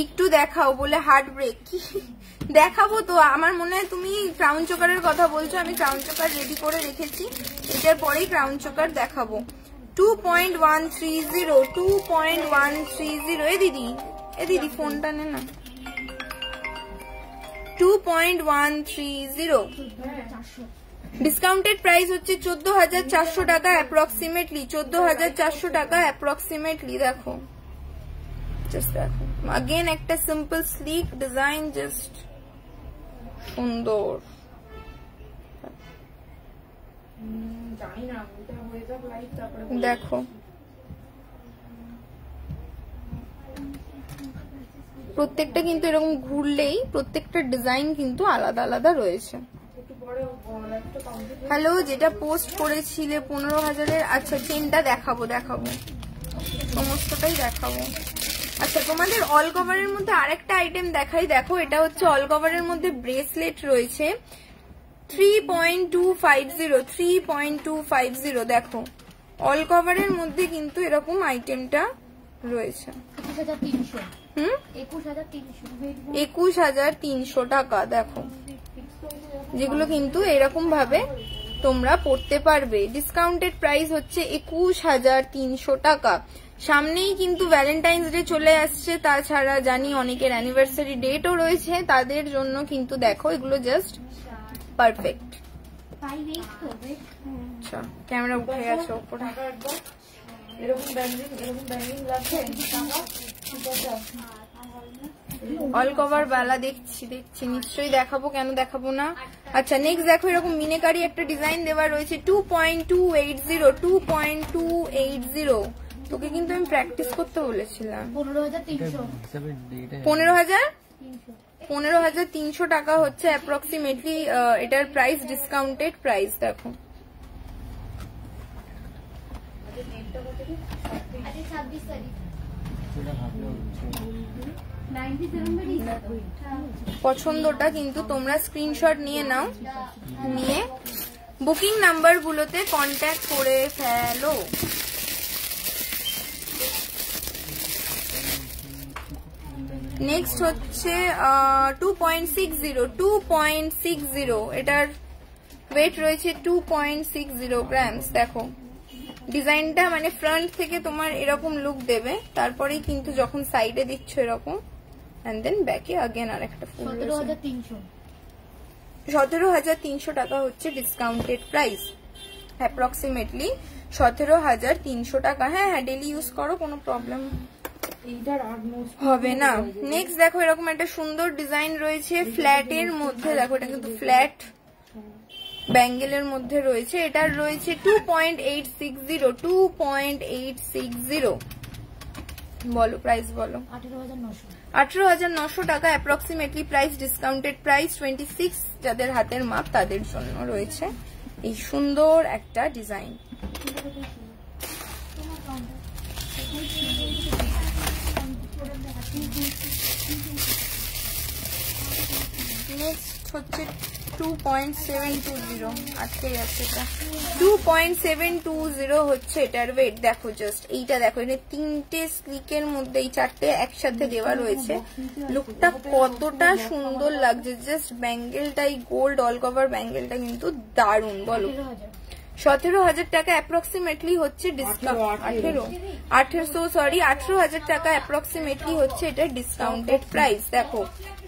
[SPEAKER 1] একটু দেখাও বলে হার্ট ব্রেক। কি দেখাবো তো, আমার মনে হয় তুমি ক্রাউন চোকারের কথা বলছো। আমি ক্রাউন চোকার রেডি করে রেখেছি, এটার পরেই ক্রাউন চোকার দেখাবো। 2.130 2.130। এ দিদি ফোনটা নে না। 2.130 ডিসকাউন্টেড প্রাইস হচ্ছে 14,400 টাকা অ্যাপ্রক্সিমেটলি। 14,400 টাকা অ্যাপ্রক্সিমেটলি। দেখো জাস্ট দেখো अगेन একটা সিম্পল স্লিক ডিজাইন, জাস্ট সুন্দর। দেখো প্রত্যেকটা কিন্তু এরকম ঘুরলেই প্রত্যেকটা ডিজাইন কিন্তু আলাদা আলাদা রয়েছে। হ্যালো, যেটা পোস্ট করেছিলে 15,000-এর, আচ্ছা চেনটা দেখাবো সমস্তটাই দেখাবো। আচ্ছা তোমাদের অল কভারের মধ্যে আরেকটা আইটেম দেখাই। দেখো এটা হচ্ছে অল কভারের মধ্যে ব্রেসলেট রয়েছে 3.250। দেখো অল কভারের মধ্যে কিন্তু এরকম আইটেমটা রয়েছে 21,300 টাকা। দেখো যেগুলো কিন্তু এরকম ভাবে তোমরা পড়তে পারবে। ডিসকাউন্টেড প্রাইস হচ্ছে 21,300 টাকা। সামনেই কিন্তু ভ্যালেন্টাইন্স ডে চলে আসছে, তাছাড়া জানি অনেকের অ্যানিভার্সারি ডেটও রয়েছে, তাদের জন্য কিন্তু দেখো এগুলো জাস্ট পারফেক্ট। আচ্ছা ক্যামেরা উঠে গেছে ওপরে। অল কভার বালা দেখছি নিশ্চয়ই দেখাবো, কেন দেখাবো না। আচ্ছা নেক্সট দেখো এরকম মিনেকারি একটা ডিজাইন দেওয়া রয়েছে 2.280। তোকে কিন্তু আমি প্র্যাকটিস করতে বলেছিলাম। 15,300 টাকা হচ্ছে অ্যাপ্রক্সিমেটলি এটার প্রাইস, ডিসকাউন্টেড প্রাইস। দেখো পছন্দটা কিন্তু তোমরা স্ক্রিনশট নিয়ে নাও, নিয়ে বুকিং নাম্বার গুলোতে কন্ট্যাক্ট করে ফেলো। নেক্সট হচ্ছে 2.60। এটার ওয়েট রয়েছে 2.60 গ্রামস। দেখো ডিজাইনটা মানে ফ্রন্ট থেকে তোমার এরকম লুক দেবে, তারপরেই কিন্তু যখন সাইডে দিচ্ছ এরকম, এন্ড দেন ব্যাকে আগেন আর একটা ফুল। 17,300 টাকা হচ্ছে ডিসকাউন্টেড প্রাইস, অ্যাপ্রক্সিমেটলি 17,300 টাকা। হ্যাঁ ডেলি ইউজ করো, কোনো প্রবলেম হবে না। নেক্সট দেখো এরকম একটা সুন্দর ডিজাইন রয়েছে ফ্ল্যাটের মধ্যে। দেখো এটা কিন্তু ফ্ল্যাট ব্যাঙ্গেলের মধ্যে রয়েছে। এটার রয়েছে 2.860। বলো প্রাইস বলো। 18,900 টাকা অ্যাপ্রক্সিমেটলি প্রাইস, ডিসকাউন্টেড প্রাইস 26 যাদের হাতের মাপ তাদের জন্য রয়েছে এই সুন্দর একটা ডিজাইন। নেক্সট হচ্ছে 2.720। আজকে যাচ্ছে এটা 2.720 হচ্ছে এটার ওয়েট। দেখো জাস্ট এইটা দেখো, এটা তিনটে স্লিকের মধ্যে এই চারটে একসাথে দেওয়া রয়েছে। লুকটা কতটা সুন্দর লাগছে, জাস্ট ব্যাঙ্গেলটাই গোল্ড অল কভার ব্যাঙ্গেলটা কিন্তু দারুণ। বলো 17,000 টাকা অ্যাপ্রক্সিমেটলি হচ্ছে ডিসকাউন্ট। 18,000 টাকা অ্যাপ্রক্সিমেটলি হচ্ছে এটা ডিসকাউন্টেড প্রাইস। দেখো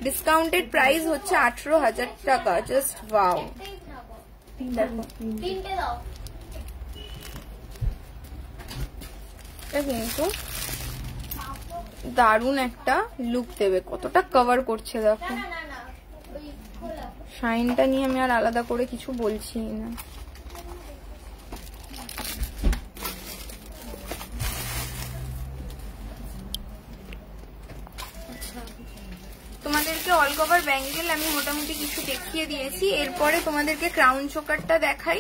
[SPEAKER 1] ডিসকাউন্টেড প্রাইস হচ্ছে 18,000 টাকা। Just wow. দেখো কিন্তু দারুণ একটা লুক দেবে, কতটা কভার করছে দেখো। শাইনটা নিয়ে আমি আর আলাদা করে কিছু বলছি না। তোমাদেরকে অল কভার ব্যাঙ্গেল আমি মোটামুটি কিছু দেখিয়ে দিয়েছি, এরপরে তোমাদেরকে ক্রাউন চোকারটা দেখাই।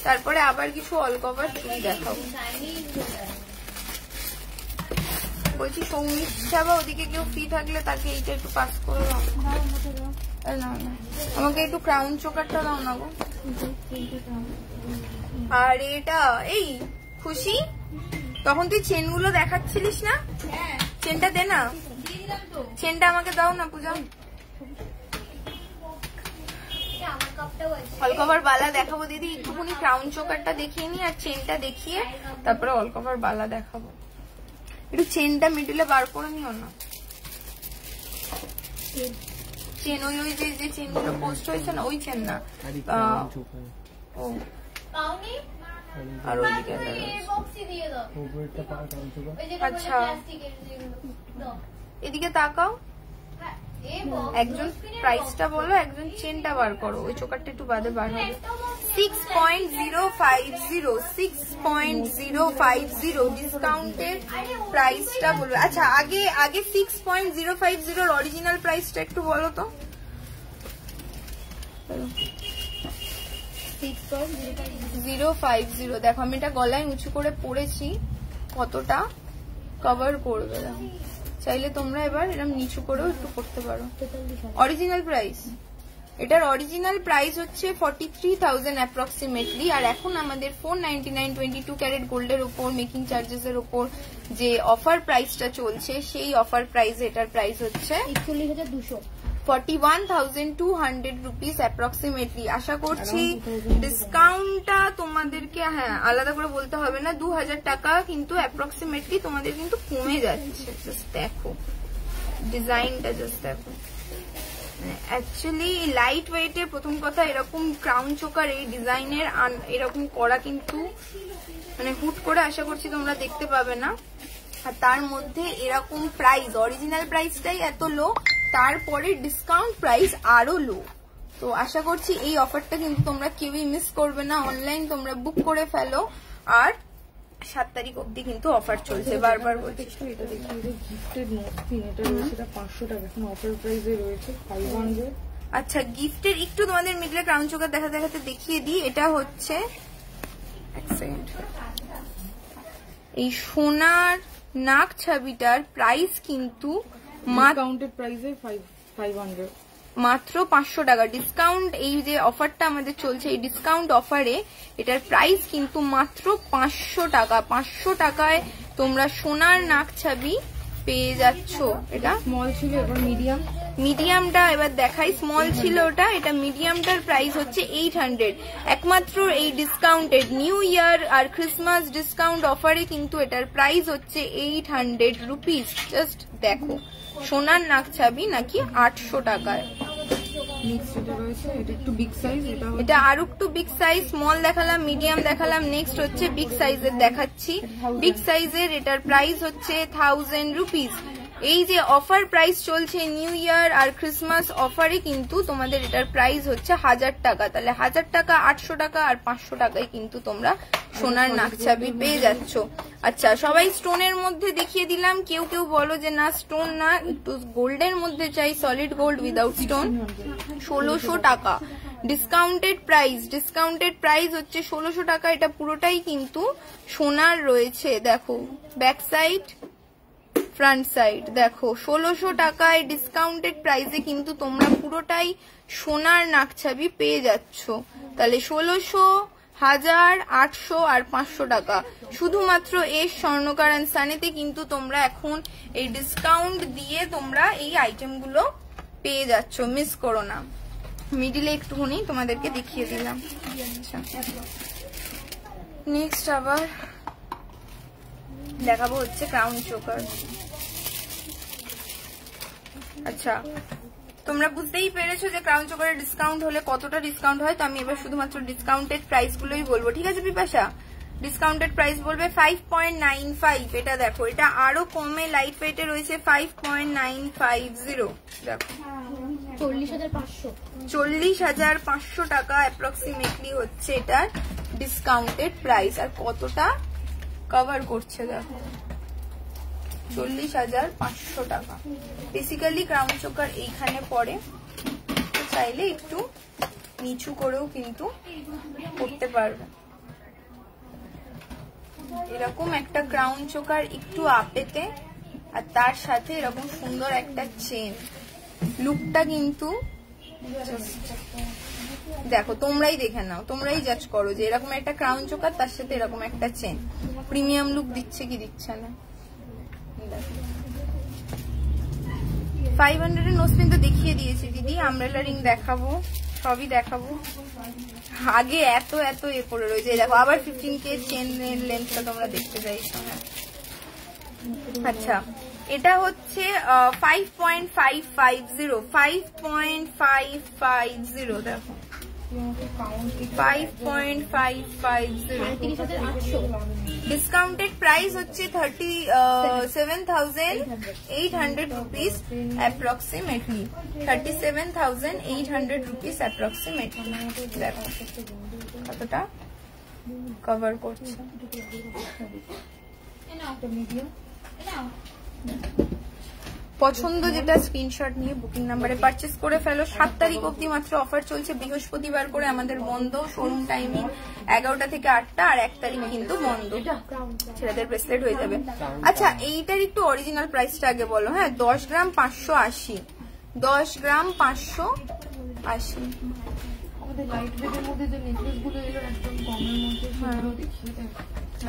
[SPEAKER 1] তারপরে আবার কিছু অল কভার চুড়ি দেখাবো। বলছি সৌমিত্রা বা ওদিকে কেউ ফ্রি থাকলে তাকে এইটা একটু পাস করে দাও। না আমাকে একটু ক্রাউন চোকারটা দাও না গো। আর এটা এই খুশি, তখন তুই চেনগুলো দেখাচ্ছিলিস না, চেনটা দে না, চেনটা আমাকে দাও না পূজা। অল কভার বালা দেখাবো দিদি, একটুখানি ক্রাউন চোকারটা দেখিয়ে নি আর চেনটা দেখিয়ে তারপরে অল কভার বালা দেখাবো। একটু চেনটা মিডিলে বার করে নিও না। চেন ওই ওই যে চেনগুলো পোস্ট হয়েছে না, ওই চেন না। ও আর ওইদিকে আচ্ছা এদিকে তাকাও, একজন প্রাইসটা বলো, একজন চেনটা বার করো। ওই চোকারটা একটু বাদে বার হবে। 6.050 6.050 ডিসকাউন্টের প্রাইসটা বলবে। আচ্ছা আগে 6.050 অরিজিনাল প্রাইসটা একটু বলো তো। 6.050 দেখো আমি এটা গলায় উঁচু করে পড়েছি, কতটা কভার করবে। চাইলে তোমরা এবার এরকম নিচু করেও একটু করতে পারো। অরিজিনাল প্রাইস, এটার অরিজিনাল প্রাইস হচ্ছে 43,000 অ্যাপ্রক্সিমেটলি। আর এখন আমাদের 499 22 ক্যারেট গোল্ডের উপর মেকিং চার্জেস এর উপর যে অফার প্রাইসটা চলছে, সেই অফার প্রাইস এটার প্রাইস হচ্ছে 41,200 রুপিস অ্যাপ্রক্সিমেটলি। আশা করছি ডিসকাউন্টটা তোমাদেরকে হ্যাঁ আলাদা করে বলতে হবে না, 2000 টাকা কিন্তু অ্যাপ্রক্সিমেটলি তোমাদের কিন্তু কমে যাচ্ছে। জাস্ট দেখো ডিজাইনটা, জাস্ট দেখো। অ্যাকচুয়ালি লাইট ওয়েটের প্রথম কথা এরকম ক্রাউন চোকার এই ডিজাইনের এরকম করা কিন্তু মানে হুট করে আশা করছি তোমরা দেখতে পাবে না। আর তার মধ্যে এরকম প্রাইস, অরিজিনাল প্রাইসটাই এত লো, তারপরে ডিসকাউন্ট প্রাইস আরো লো। তো আশা করছি এই অফারটা কিন্তু তোমরা কেউই মিস করবে না। অনলাইন তোমরা বুক করে ফেলো। আর 7 তারিখ অব্দি কিন্তু অফার চলছে। বারবার বলছি
[SPEAKER 2] এটা দেখি, গিফটেড মসলিন, এটা রয়েছে 500 টাকা, এখন অফার প্রাইসে রয়েছে 500।
[SPEAKER 1] আচ্ছা গিফটের একটু তোমাদের মিডলে ক্রাউন চোকার দেখাতে দেখিয়ে দিই। এটা হচ্ছে এক সেকেন্ড, এই সোনার নাক ছাবিটার প্রাইস কিন্তু
[SPEAKER 2] ডিসকাউন্টেড প্রাইসে 500,
[SPEAKER 1] মাত্র 500 টাকা। ডিসকাউন্ট এই যে অফারটা আমাদের চলছে, এই ডিসকাউন্ট অফারে এটার প্রাইস কিন্তু মাত্র 500 টাকা। 500 টাকায় তোমরা সোনার নাক ছাবি পেয়ে যাচ্ছ। এটা
[SPEAKER 2] স্মল ছিল, এবার মিডিয়াম।
[SPEAKER 1] মিডিয়ামটা এবার দেখাই, স্মল ছিল ওটা, এটা মিডিয়ামটার প্রাইস হচ্ছে 800। একমাত্র এই ডিসকাউন্টেড নিউ ইয়ার আর ক্রিসমাস ডিসকাউন্ট অফারে কিন্তু এটার প্রাইস হচ্ছে 800 রুপিস। জাস্ট দেখো সোনার নাক ছাবি নাকি 800 টাকায়। এটা আর একটু বিগ সাইজ, স্মল দেখালাম, মিডিয়াম দেখালাম, নেক্সট হচ্ছে বিগ সাইজের দেখাচ্ছি। বিগ সাইজের এটার প্রাইস হচ্ছে 1000 রুপিস। এই যে অফার প্রাইস চলছে নিউ ইয়ার আর ক্রিসমাস অফারে কিন্তু তোমাদের এটার প্রাইস হচ্ছে 1000 টাকা। তাহলে 1000 টাকা, 800 টাকা আর 500 টাকায় কিন্তু তোমরা সোনার নাকছাবি পেয়ে যাচ্ছ। আচ্ছা সবাই স্টোনের মধ্যে দেখিয়ে দিলাম। কেউ কেউ বলো যে না স্টোন না, একটু গোল্ডের মধ্যে চাই, সলিড গোল্ড উইদাউট স্টোন। 1600 টাকা ডিসকাউন্টেড প্রাইস। ডিসকাউন্টেড প্রাইস হচ্ছে 1600 টাকা। এটা পুরোটাই কিন্তু সোনার রয়েছে। দেখো ব্যাক সাইড, ফ্রন্ট সাইড দেখো 1600 টাকায় ডিসকাউন্টেড প্রাইসে কিন্তু তোমরা পুরোটাই সোনার নাকছাবি পেয়ে যাচ্ছ। তাহলে 1600, 1000, 800 আর 500 টাকা শুধুমাত্র এই স্বর্ণকার এন্ড সানেতে কিন্তু তোমরা এখন এই ডিসকাউন্ট দিয়ে তোমরা এই আইটেমগুলো পেয়ে যাচ্ছ। মিস করো না। মিডিলে একটুখানি তোমাদেরকে দেখিয়ে দিলাম। নেক্সট আবার দেখাবো হচ্ছে ক্রাউন চোকার। আচ্ছা তোমরা বুঝতেই পেরেছো যে ক্রাউন চোকারের ডিসকাউন্ট হলে কতটা ডিসকাউন্ট হয়। তো আমি এবার শুধুমাত্র ডিসকাউন্টেড প্রাইস গুলোই বলবো, ঠিক আছে বিপাশা? ডিসকাউন্টেড প্রাইস বলবে 5.95। এটা দেখো, এটা আরো কমে লাইট ওয়েটে রয়েছে 5.950। দেখো 40,500 টাকা অ্যাপ্রক্সিমেটলি হচ্ছে এটার ডিসকাউন্টেড প্রাইস। আর কতটা কভার করছে দেখো, 40,500 টাকা। বেসিক্যালি ক্রাউন চোকার এইখানে পড়ে, চাইলে একটু নিচু করেও কিন্তু করতে পারবে। এরকম একটা ক্রাউন চোকার একটু আপেতে, আর তার সাথে এরকম সুন্দর একটা চেন। লুকটা কিন্তু দেখো, তোমরাই দেখে নাও, তোমরাই জাজ করো যে এরকম একটা ক্রাউন চোকার তার সাথে এরকম একটা চেন প্রিমিয়াম লুক দিচ্ছে কি দিচ্ছে না। 500 এর নোজপিন তো দেখিয়ে দিয়েছি দিদি, আমব্রেলা রিং দেখাবো, সবই দেখাবো। আগে এত এত এ পড়ে রয়েছে, দেখো আবার 15K চেনের লেন্থটা তোমরা দেখতে চাইছো না। আচ্ছা, এটা হচ্ছে 5.550, 5.550 দেখো, 5.550। ডিসকাউন্টেড প্রাইস হচ্ছে 37,800 রুপিস অ্যাপ্রক্সিমেটলি, 37,800 রুপিস অ্যাপ্রক্সিমেটলি। দেখো কতটা কভার করছে। পছন্দ যেটা স্ক্রিনশট নিয়ে বুকিং নাম্বারে পারচেস করে ফেলো। 7 তারিখ অব্দি মাত্র অফার চলছে, বৃহস্পতিবার করে আমাদের বন্ধ, শোরুম টাইমিং 11টা থেকে 8টা, আর 1 তারিখ কিন্তু বন্ধ, ছেলেদের ব্রেসলেট হয়ে যাবে। আচ্ছা, এইটার একটু অরিজিনাল প্রাইসটা আগে বলো। হ্যাঁ, 10 গ্রাম 580, 10 গ্রাম 580।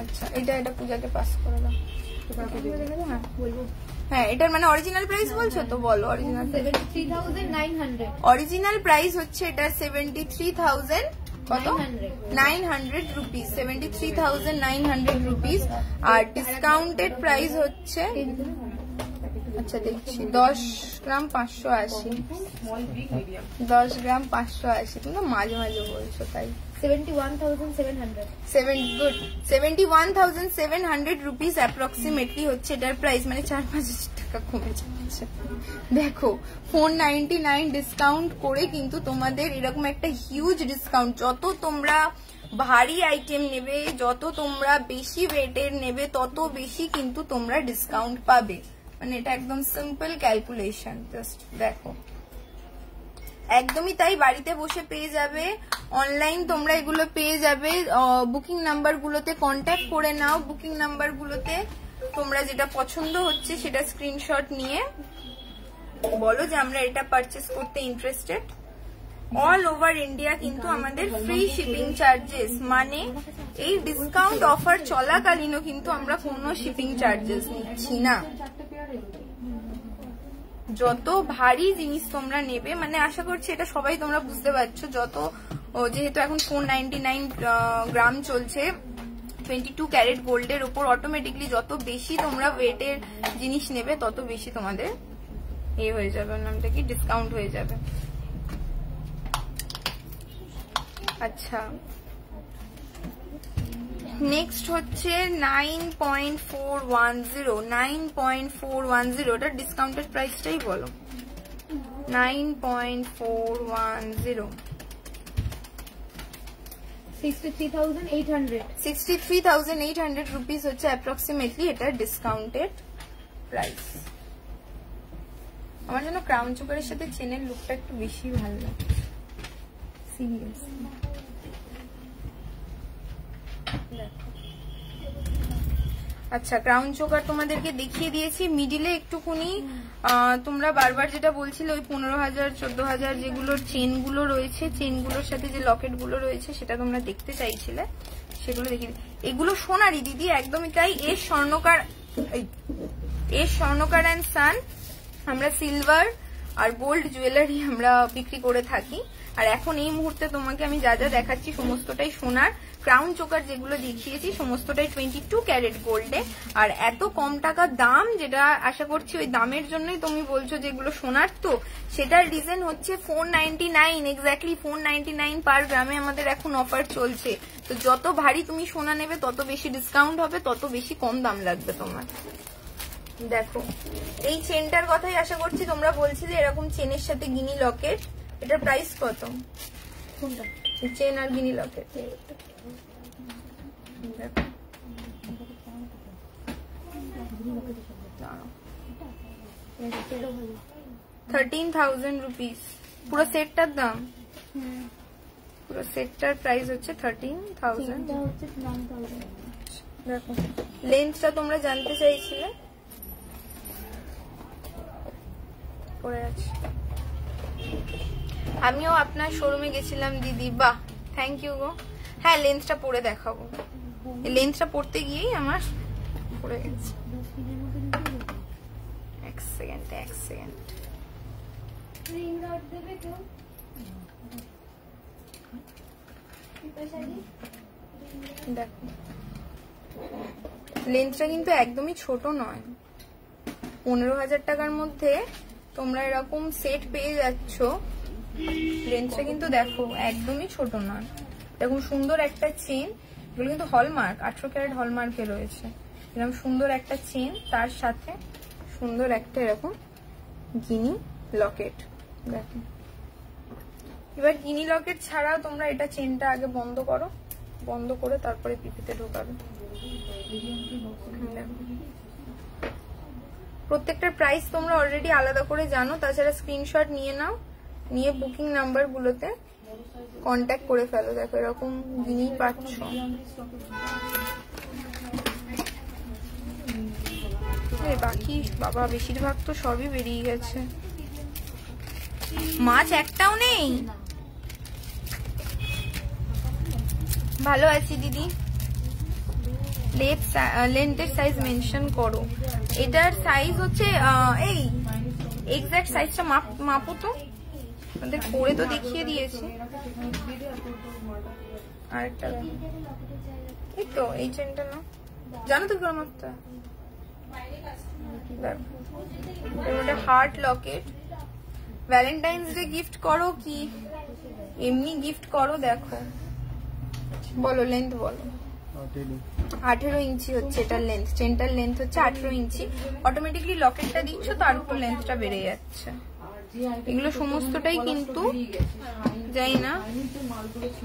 [SPEAKER 1] আচ্ছা, এটা পূজাকে পাস করে দাও। হ্যাঁ, এটার মানে অরিজিনাল প্রাইস বলছো তো, বলো অরিজিনাল।
[SPEAKER 3] 73,900
[SPEAKER 1] অরিজিনাল প্রাইস হচ্ছে এটা 73,000 কত 900 রুপিস, 73,900 রুপিস। আর ডিসকাউন্টেড প্রাইস হচ্ছে, আচ্ছা দেখছি, 10 গ্রাম 580, 10 গ্রাম 580। তুমি মাঝে মাঝে বলছো তাই।
[SPEAKER 3] 71,700
[SPEAKER 1] গুড, 71,700 রুপিস অ্যাপ্রক্সিমেটলি হচ্ছে এটার প্রাইস, মানে 4-5 টাকা কমে যাচ্ছে। দেখো 499 ডিসকাউন্ট করে কিন্তু তোমাদের এরকম একটা হিউজ ডিসকাউন্ট। যত তোমরা ভারী আইটেম নেবে, যত তোমরা বেশি ওয়েটের নেবে, তত বেশি কিন্তু তোমরা ডিসকাউন্ট পাবে। মানে এটা একদম সিম্পল ক্যালকুলেশন, জাস্ট দেখো। একদমই তাই, বাড়িতে বসে পেয়ে যাবে, অনলাইন তোমরা এগুলো পেয়ে যাবে। বুকিং নাম্বার গুলোতে কন্ট্যাক্ট করে নাও, বুকিং নাম্বার গুলোতে তোমরা যেটা পছন্দ হচ্ছে সেটা স্ক্রিনশট নিয়ে বলো যে আমরা এটা পারচেস করতে ইন্টারেস্টেড। অল ওভার ইন্ডিয়া কিন্তু আমাদের ফ্রি শিপিং চার্জেস, মানে এই ডিসকাউন্ট অফার চলাকালীনও কিন্তু আমরা কোনো শিপিং চার্জেস নিচ্ছি না। যত ভারী জিনিস তোমরা নেবে, মানে আশা করছি এটা সবাই তোমরা বুঝতে পারছো, যত যেহেতু এখন 499 গ্রাম চলছে 22 ক্যারেট গোল্ডের উপর, অটোমেটিকলি যত বেশি তোমরা ওয়েটের জিনিস নেবে তত বেশি তোমাদের এই হয়ে যাবে, নামটা কি ডিসকাউন্ট হয়ে যাবে। আচ্ছা, নেক্সট হচ্ছে 9.410, 9.410 এটার ডিসকাউন্টেড প্রাইসটাই বলো। 9.410
[SPEAKER 3] 63,800
[SPEAKER 1] 63,800 রুপিস হচ্ছে অ্যাপ্রক্সিমেটলি এটার ডিসকাউন্টেড প্রাইস। আমার জন্য ক্রাউন চোকারের সাথে চেনের লুকটা একটু বেশি ভালো লাগে, সিরিয়াস। আচ্ছা, ক্রাউন চোকার তোমাদেরকে দেখিয়ে দিয়েছি। মিডিলে একটুখানি তোমরা বারবার যেটা বলছিলে ওই 15,000 14,000 যেগুলোর চেনগুলো রয়েছে, চেনগুলোর সাথে যে লকেট গুলো রয়েছে সেটা তোমরা দেখতে চাইছিলে, সেগুলো দেখিয়ে। এগুলো সোনারই দিদি, একদমই তাই। এর স্বর্ণকার অ্যান্ড সান, আমরা সিলভার আর গোল্ড জুয়েলারি আমরা বিক্রি করে থাকি। আর এখন এই মুহূর্তে তোমাকে আমি যা যা দেখাচ্ছি সমস্তটাই সোনার। ক্রাউন চোকার যেগুলো দেখিয়েছি সমস্তটাই 22 ক্যারেট গোল্ডে, আর এত কম টাকা দাম, যেটা আশা করছি ওই দামের জন্যই তুমি বলছো যে এগুলো সোনার। তো সেটার রিজন হচ্ছে 499, এক্স্যাক্টলি 499 পার গ্রামে আমাদের এখন অফার চলছে। তো যত ভারী তুমি সোনা নেবে তত বেশি ডিসকাউন্ট হবে, তত বেশি কম দাম লাগবে তোমার। দেখো এই চেনটার কথাই আশা করছি তোমরা বলছিলে, এরকম চেনের সাথে গিনি লকেট। এটার প্রাইস কত? কোনটা? চেন আর গিনি লকেট। দেখো 13,000 রুপিস পুরো সেটটার দাম। পুরো সেটটার প্রাইস হচ্ছে 13,000। দেখো লেন্থটা তোমরা জানতে চাইছিলে, পরে আছে। আমিও আপনার শোরুমে গেছিলাম দিদি, বাহ থ্যাংক ইউ গো। হ্যাঁ লেন্থটা পরে দেখাবো, লেন্থটা পড়তে গিয়েই আমার পড়ে গেছে। এক সেকেন্ড দেখো লেন্থটা কিন্তু একদমই ছোট নয়। 15,000 টাকার মধ্যে তোমরা এরকম সেট পেয়ে যাচ্ছ। লেন্থটা কিন্তু দেখো একদমই ছোট নয়। দেখুন সুন্দর একটা চেন, এগুলো কিন্তু হলমার্ক, 18 ক্যারেট হলমার্কে রয়েছে। এরকম সুন্দর একটা চেন, তার সাথে সুন্দর একটা এরকম গিনি লকেট। দেখো এবার গিনি লকেট ছাড়াও তোমরা এটা চেনটা আগে বন্ধ করো, বন্ধ করে তারপরে পিপিতে ঢোকাবে। প্রত্যেকটার প্রাইস তোমরা অলরেডি আলাদা করে জানো, তাছাড়া স্ক্রিনশট নিয়ে নাও, নিয়ে বুকিং নাম্বার গুলোতে কন্ট্যাক্ট করে ফেলো। দেখো এরকম গিনি পাচ্ছ। বাকি বাবা বেশিরভাগ তো সবই বেরিয়ে গেছে, মাছ একটাও নেই। ভালো আছি দিদি। লেন্থের সাইজ মেনশন করো। এটার সাইজ হচ্ছে এই এক্সাক্ট সাইজটা মাপো তো, আমাদের করে তো দেখিয়ে দিয়েছি। আরেকটা এই তো এই চেনটা না, জানো তো কিরকম মাপটা। এটা heart Locket, Valentine's day gift করো কি এমনি গিফট করো। দেখো বলো লেন্থ বলো। 18 ইঞ্চি হচ্ছে এটার লেন্থ, চেনটার লেন্থ হচ্ছে 18 ইঞ্চি। অটোমেটিকলি লকেটটা দিচ্ছ, তার উপর লেন্থটা বেড়ে যাচ্ছে। এগুলো সমস্তটাই কিন্তু যাই না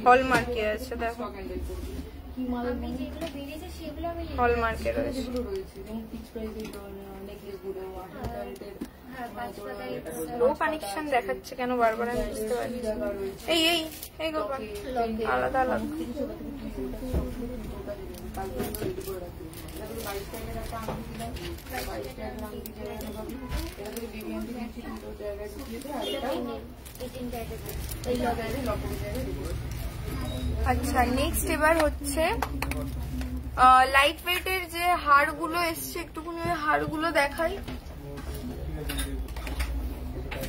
[SPEAKER 1] হলমার্কে আছে। দেখো হলমার্কে রয়েছে। লো কানেকশন দেখাচ্ছে কেন বারবার আমি বুঝতে পারছি। এই এই এই গোপাল আলাদা আলাদা। আচ্ছা নেক্সট এবার হচ্ছে লাইট ওয়েটের যে হাড়গুলো এসছে, একটুখানি ওই হাড়গুলো দেখাই।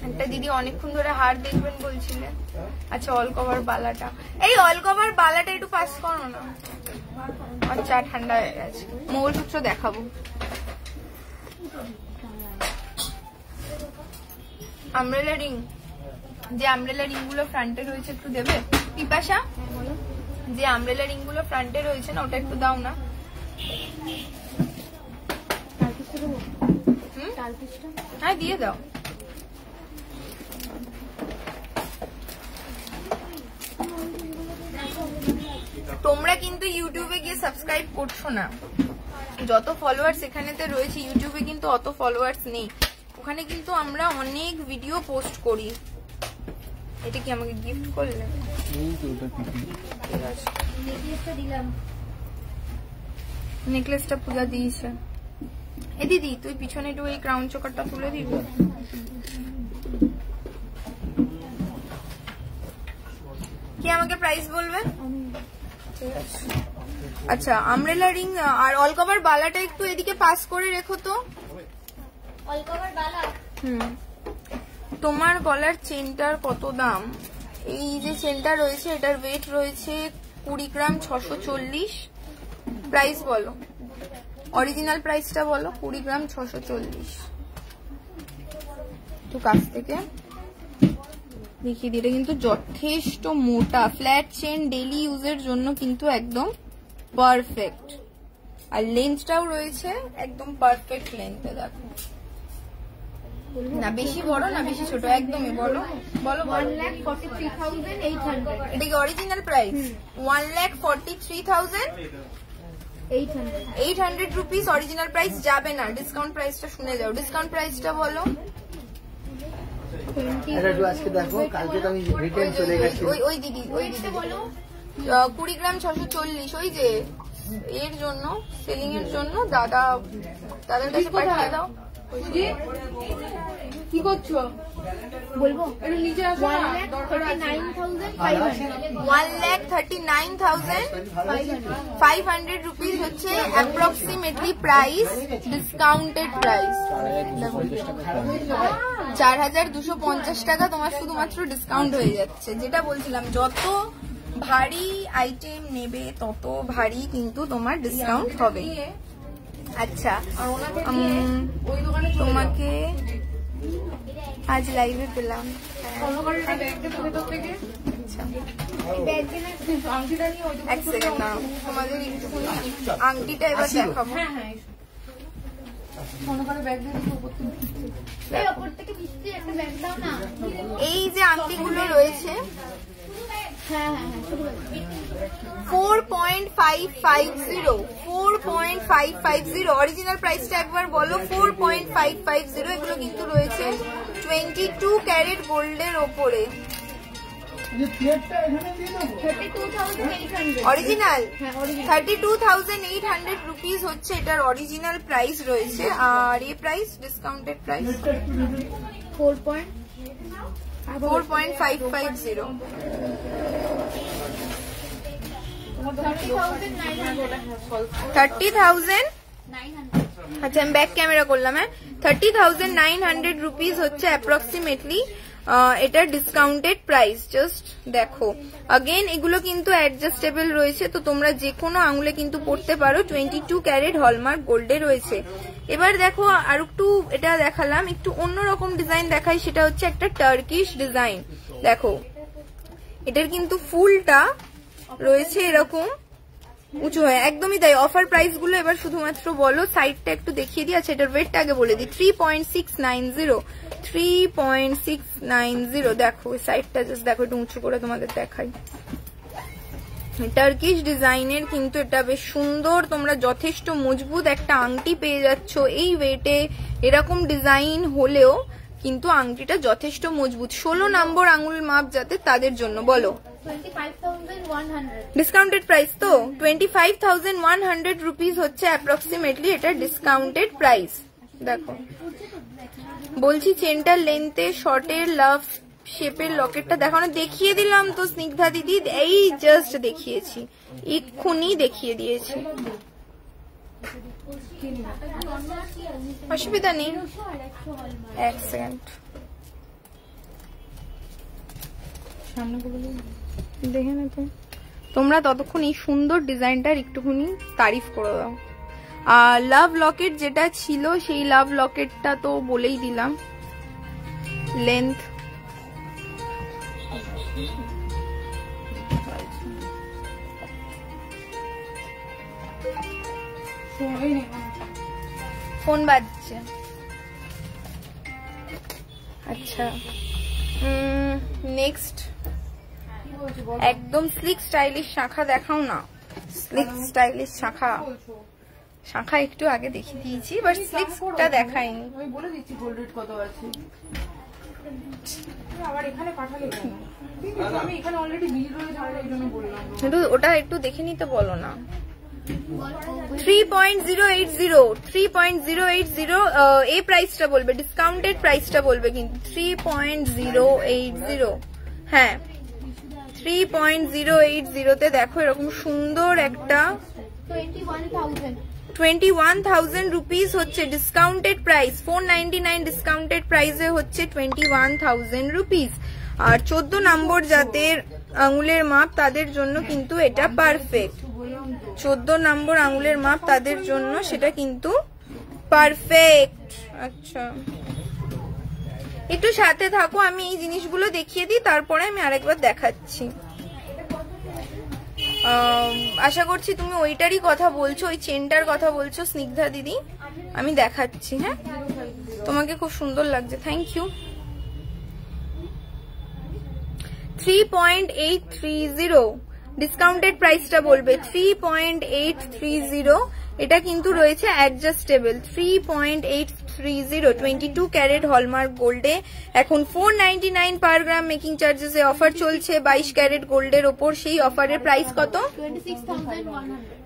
[SPEAKER 1] একটা দিদি অনেকক্ষণ ধরে হার দেখবেন বলছিলেন। আচ্ছা অল কভার বালাটা, এই অল কভার বালাটা একটু পাস করো না। আচ্ছা ঠান্ডা হয়ে গেছে। মঙ্গলসূত্র দেখাবো। আমব্রেলা রিং, যে আমব্রেলা রিং গুলো ফ্রন্টে রয়েছে একটু দেবে পিপাসা। যে আমব্রেলা রিং গুলো ফ্রন্টে রয়েছে না, ওটা একটু দাও না। হ্যাঁ দিয়ে দাও। তোমরা কিন্তু ইউটিউবে গিয়ে সাবস্ক্রাইব করছো না। যত ফলোয়ার্স এখানেতে রয়েছে, ইউটিউবে কিন্তু অত ফলোয়ার্স নেই। ওখানে কিন্তু আমরা অনেক ভিডিও পোস্ট করি। এটা কি আমাকে গিফট করলে? নেকলেসটা পূজা দিয়েছে। এ দিদি তুই পিছনে একটু এই ক্রাউন চোকারটা তুলে দিবি। কি আমাকে প্রাইস বলবে? আচ্ছা আমব্রেলা রিং আর অল কভার বালাটা একটু এদিকে পাস করে রেখো তো।
[SPEAKER 3] অল কভার বালা।
[SPEAKER 1] তোমার গলার চেনটার কত দাম? এই যে চেনটা রয়েছে এটার ওয়েট রয়েছে 20 গ্রাম 640। প্রাইস বলো, অরিজিনাল প্রাইসটা বলো। 20 গ্রাম 640। তো কাছ থেকে দেখিয়ে দিই, এটা কিন্তু যথেষ্ট মোটা ফ্ল্যাট চেন, ডেইলি ইউজের জন্য কিন্তু একদম পারফেক্ট। আর লেন্থটাও রয়েছে একদম পারফেক্ট লেন্থে। দেখো না বেশি বড় না বেশি ছোট, একদমই বলো বলো।
[SPEAKER 3] 1,43,800।
[SPEAKER 1] এটা কি original price? 1,43,800 rupees original price যাবে না। ডিসকাউন্ট প্রাইসটা শুনে যাও। ডিসকাউন্ট প্রাইসটা বলো।
[SPEAKER 4] আজকে দেখো কালকে তো আমি রিটার্ন চলে গেছি।
[SPEAKER 1] ওই দিদি বলো 20 গ্রাম 640। ওই যে এর জন্য, সেলিং এর জন্য দাদার কাছে পাঠিয়ে দাও।
[SPEAKER 2] কি করছো
[SPEAKER 3] বলবো
[SPEAKER 2] একটু নিচে আসো না, দরকার আছে।
[SPEAKER 1] 1,39,500 রুপিস হচ্ছে অ্যাপ্রক্সিমেটলি প্রাইস, ডিসকাউন্টেড প্রাইস 4,250 টাকা তোমার শুধুমাত্র ডিসকাউন্ট হয়ে যাচ্ছে। যেটা বলছিলাম, যত ভারী আইটেম নেবে তত ভারী কিন্তু তোমার ডিসকাউন্ট হবে। আচ্ছা, তোমাকে আজ লাইভে পেলাম। এক সেকেন্ড না, তোমাদের আংটিটা এবার দেখাবো। এই যে আংটিগুলো রয়েছে 4.550 অরিজিনাল প্রাইসটা একবার বলো। 4.550 এগুলো কিন্তু রয়েছে 22 ক্যারেট গোল্ডের ওপরে। অরিজিনাল 32,800 রুপিস হচ্ছে এটার অরিজিনাল প্রাইস রয়েছে। আর এই প্রাইস ডিসকাউন্টেড প্রাইস 4.550। 30,000। আচ্ছা, আমি ব্যাক ক্যামেরা করলাম। হ্যাঁ, 30,900 রুপিস হচ্ছে অ্যাপ্রক্সিমেটলি এটার ডিসকাউন্টেড প্রাইস। জাস্ট দেখো, अगेन এগুলো কিন্তু অ্যাডজাস্টেবল রয়েছে, তো তোমরা যে কোনো আঙুলে কিন্তু পড়তে পারো। 22 ক্যারেট হলমার্ক গোল্ডে রয়েছে। এবার দেখো, আর একটু এটা দেখালাম, একটু অন্যরকম ডিজাইন দেখাই, সেটা হচ্ছে একটা টার্কিশ ডিজাইন। দেখো, এটার কিন্তু ফুলটা রয়েছে এরকম উঁচু হয়ে, একদমই তাই। অফার প্রাইস গুলো এবার শুধুমাত্র বলো, সাইডটা একটু দেখিয়ে দিই। আচ্ছা, এটার ওয়েটটা আগে বলে দিই। 3.690। দেখো সাইডটা জাস্ট দেখো, একটু উঁচু করে তোমাদের দেখাই। টার্কিশ ডিজাইনের কিন্তু এটা বেশ সুন্দর, তোমরা যথেষ্ট মজবুত একটা আংটি পেয়ে যাচ্ছ এই ওয়েটে। এরকম ডিজাইন হলেও কিন্তু আংটিটা যথেষ্ট মজবুত। 16 নম্বর আঙুল মাপ যাতে, তাদের জন্য বলো।
[SPEAKER 3] 25,100
[SPEAKER 1] ডিসকাউন্টেড প্রাইস তো 25,100 রুপিস হচ্ছে অ্যাপ্রক্সিমেটলি এটা ডিসকাউন্টেড প্রাইস। দেখো, বলছি চেনটার লেন্থে শর্টের লাভ শেপের লকেটটা দেখানো দেখিয়ে দিলাম তো স্নিগ্ধা দিদি, এই জাস্ট দেখিয়েছি, এক্ষুনি দেখিয়ে দিয়েছি। অসুবিধা নেই, এক সেকেন্ড সামনে দেখে নেবে তোমরা। ততক্ষণ এই সুন্দর ডিজাইনটার একটুখানি তারিফ করে দাও। আর লাভ লকেট যেটা ছিল, সেই লাভ লকেটটা তো বলেই দিলাম। লেন্থ ফোন বাজছে। আচ্ছা, নেক্সট একদম স্লিক স্টাইলিশ শাখা দেখাও না। স্লিক স্টাইলিশ শাখা একটু আগে দেখিয়ে দিয়েছি, বাট স্লিকটা দেখাইনি।
[SPEAKER 2] আমি বলে দিচ্ছি গোল্ড রেট কত আছে। আবার এখানে পাঠালে কেন? আমি এখানে অলরেডি বিল রয়েছে, এই জন্য বললাম।
[SPEAKER 1] কিন্তু ওটা একটু দেখে নিতে বলো না। 3.080 এই প্রাইসটা বলবে, ডিসকাউন্টেড প্রাইসটা বলবে কিন্তু 3.080। হ্যাঁ, 3.080 তে দেখো এরকম সুন্দর একটা 21,000 রুপিস হচ্ছে ডিসকাউন্টেড প্রাইস। 499 ডিসকাউন্টেড প্রাইসে হচ্ছে 21,000 রুপিস। আর 14 নম্বর যাদের আঙুলের মাপ তাদের জন্য কিন্তু এটা পারফেক্ট। 14 নম্বর আঙুলের মাপ তাদের জন্য সেটা কিন্তু পারফেক্ট। আচ্ছা, একটু সাথে থাকো, আমি এই জিনিসগুলো দেখিয়ে দিই, তারপরে আমি আরেকবার দেখাচ্ছি। আশা করছি তুমি ওইটারই কথা বলছো, ওই চেনটার কথা বলছো স্নিগ্ধা দিদি। আমি দেখাচ্ছি। হ্যাঁ, তোমাকে খুব সুন্দর লাগছে, থ্যাংক ইউ। 3.830 ডিসকাউন্টেড প্রাইসটা বলবে। 3.830 এটা কিন্তু রয়েছে অ্যাডজাস্টেবল। 3.830 22 ক্যারেট হলমার্ক গোল্ডে এখন 499 পার গ্রাম মেকিং চার্জেস এ অফার চলছে 22 ক্যারেট গোল্ডের ওপর। সেই অফারের প্রাইস কত?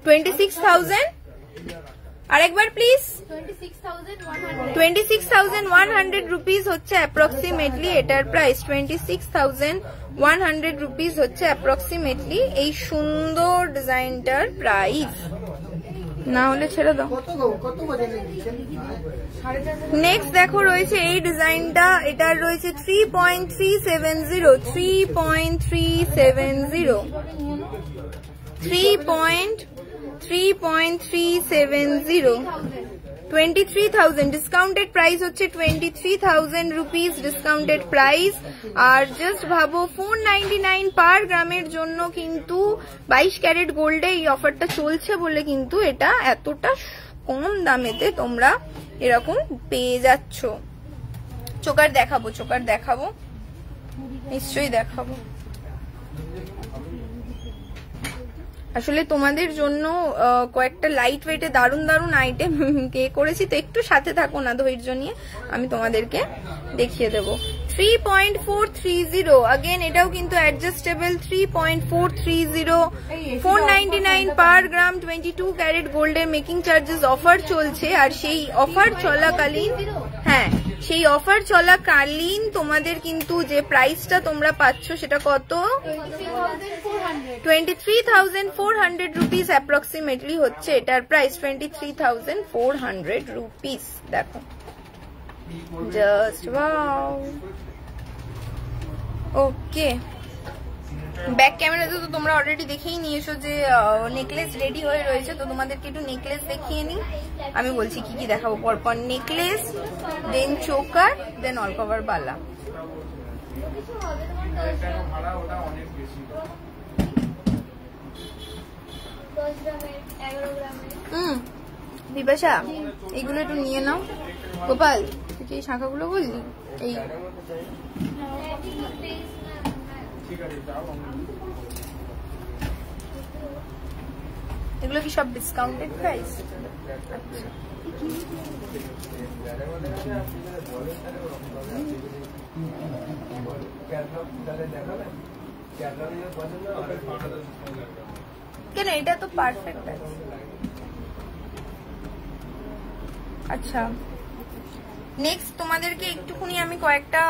[SPEAKER 1] 26,000। আরেকবার প্লিজ। 26,100 রুপিস হচ্ছে অ্যাপ্রক্সিমেটলি এটার প্রাইস। 26,100 রুপিস হচ্ছে অ্যাপ্রক্সিমেটলি এই সুন্দর ডিজাইনটার প্রাইস। না হলে ছেড়ে দাও। নেক্সট দেখো রয়েছে এই ডিজাইনটা, এটার রয়েছে 3.370 23,000 ডিসকাউন্টেড প্রাইস হচ্ছে 23,000 রুপিস ডিসকাউন্টেড প্রাইস। আর জাস্ট ভাবো 499 পার গ্রামের জন্য কিন্তু 22 ক্যারেট গোল্ডে এই অফারটা চলছে বলে কিন্তু এটা এতটা কম দামেতে তোমরা এরকম পেয়ে যাচ্ছ। চোকার দেখাবো নিশ্চয়ই দেখাবো। আসলে তোমাদের জন্য কয়েকটা লাইট ওয়েটে দারুণ দারুণ আইটেম কে করেছি, তো একটু সাথে থাকো না, ধৈর্য নিয়ে আমি তোমাদেরকে দেখিয়ে দেবো। 3.430 अगेन এটাও কিন্তু অ্যাডজাস্টেবল। 3.430 499 পার গ্রাম 22 ক্যারেট গোল্ডের মেকিং চার্জেস অফার চলছে। আর সেই অফার চলাকালীন, হ্যাঁ সেই অফার চলাকালীন তোমাদের কিন্তু যে প্রাইসটা তোমরা পাচ্ছ সেটা কত? 23,400 রুপিস অ্যাপ্রক্সিমেটলি হচ্ছে এটার প্রাইস। 23,400 রুপিস। দেখো জাস্ট ওয়াও। ওকে, ব্যাক ক্যামেরাতে তো তোমরা অলরেডি দেখেই নিয়েছো যে নেকলেস রেডি হয়ে রয়েছে, তো তোমাদেরকে একটু নেকলেস দেখিয়ে নিই। আমি বলছি কি কি দেখাবো পরপর। নেকলেস, দেন চোকার, দেন অল কভার বালা। বিপাশা এইগুলো একটু নিয়ে নাও। গোপাল তুই কি শাখাগুলো বললি? এই এগুলো কি সব ডিসকাউন্টেড প্রাইস? কেন এটা তো পারফেক্ট আছে। আচ্ছা নেক্সট তোমাদেরকে একটুখানি আমি কয়েকটা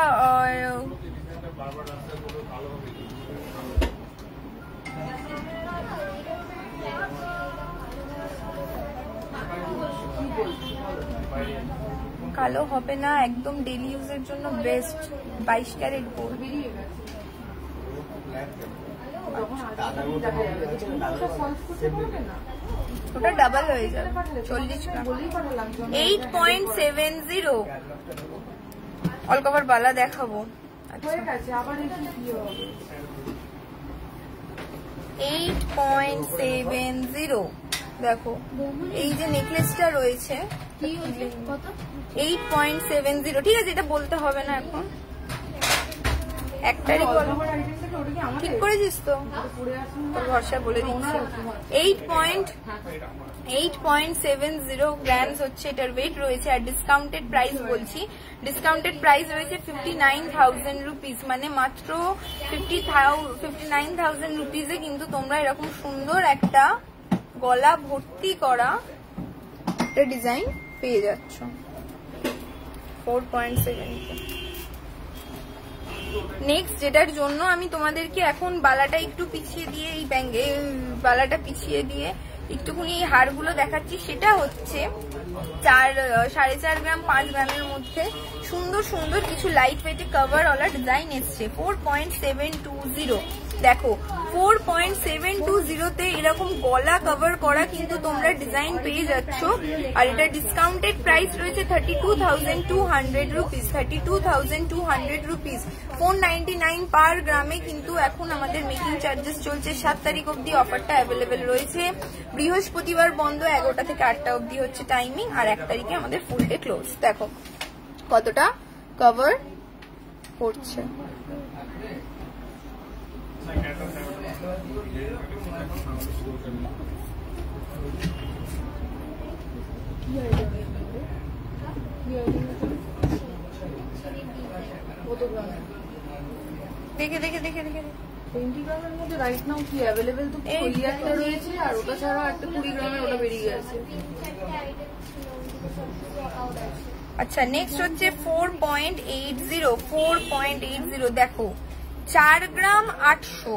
[SPEAKER 1] কালো হবে না, একদম ডেলি ইউজের জন্য বেস্ট 22 ক্যারেট গোল্ড। ওটা ডাবল হয়ে যাবে 40 গ্রাম। 8.70 অল কভার বালা দেখাবো। 8.70 দেখো এই যে নেকলেসটা রয়েছে 8.70। ঠিক আছে, এটা বলতে হবে না এখন, একটারই ঠিক করেছিস তো, তোর ভরসা বলে দিচ্ছি। 8.70 গ্রামস হচ্ছে এটার ওয়েট রয়েছে। আর ডিসকাউন্টেড প্রাইস বলছি, ডিসকাউন্টেড প্রাইস রয়েছে 59,000 রুপিস, মানে মাত্র 59,000 রুপিসে কিন্তু তোমরা এরকম সুন্দর একটা গলা ভর্তি করা একটা ডিজাইন পেয়ে যাচ্ছ 4.70। নেক্সট যেটার জন্য আমি তোমাদেরকে এখন বালাটা একটু পিছিয়ে দিয়ে, এই ব্যাঙ্গে বালাটা পিছিয়ে দিয়ে একটুখানি এই হারগুলো দেখাচ্ছি, সেটা হচ্ছে 4.5 গ্রাম 5 গ্রামের মধ্যে সুন্দর সুন্দর কিছু লাইট ওয়েটে কভার ওয়ালা ডিজাইন এসছে। 4.720 দেখো 4.720 তে এরকম গলা কভার করা কিন্তু তোমরা ডিজাইন পেয়ে যাচ্ছ। আর এটা ডিসকাউন্টেড প্রাইস রয়েছে 32,200 রুপিস। 32,200 রুপিস 499 পার গ্রামে কিন্তু এখন আমাদের মেকিং চার্জেস চলছে। 7 তারিখ অব্দি অফারটা অ্যাভেলেবেল রয়েছে। বৃহস্পতিবার বন্ধ, 11টা থেকে 8টা অব্দি হচ্ছে টাইমিং। আর 1 তারিখে আমাদের ফুল ডে ক্লোজ। দেখো কতটা কভার করছে।
[SPEAKER 2] কত গ্রামের?
[SPEAKER 1] দেখে দেখে দেখে দেখে
[SPEAKER 2] 20 গ্রামের মধ্যে রাইট নাও কি অ্যাভেলেবেল? তো
[SPEAKER 1] এই
[SPEAKER 2] ওই একটা রয়েছে, আর ওটা ছাড়া একটা 20 গ্রামের ওটা বেরিয়ে গেছে।
[SPEAKER 1] আচ্ছা, নেক্সট হচ্ছে 4.80 দেখো 4 গ্রাম 800।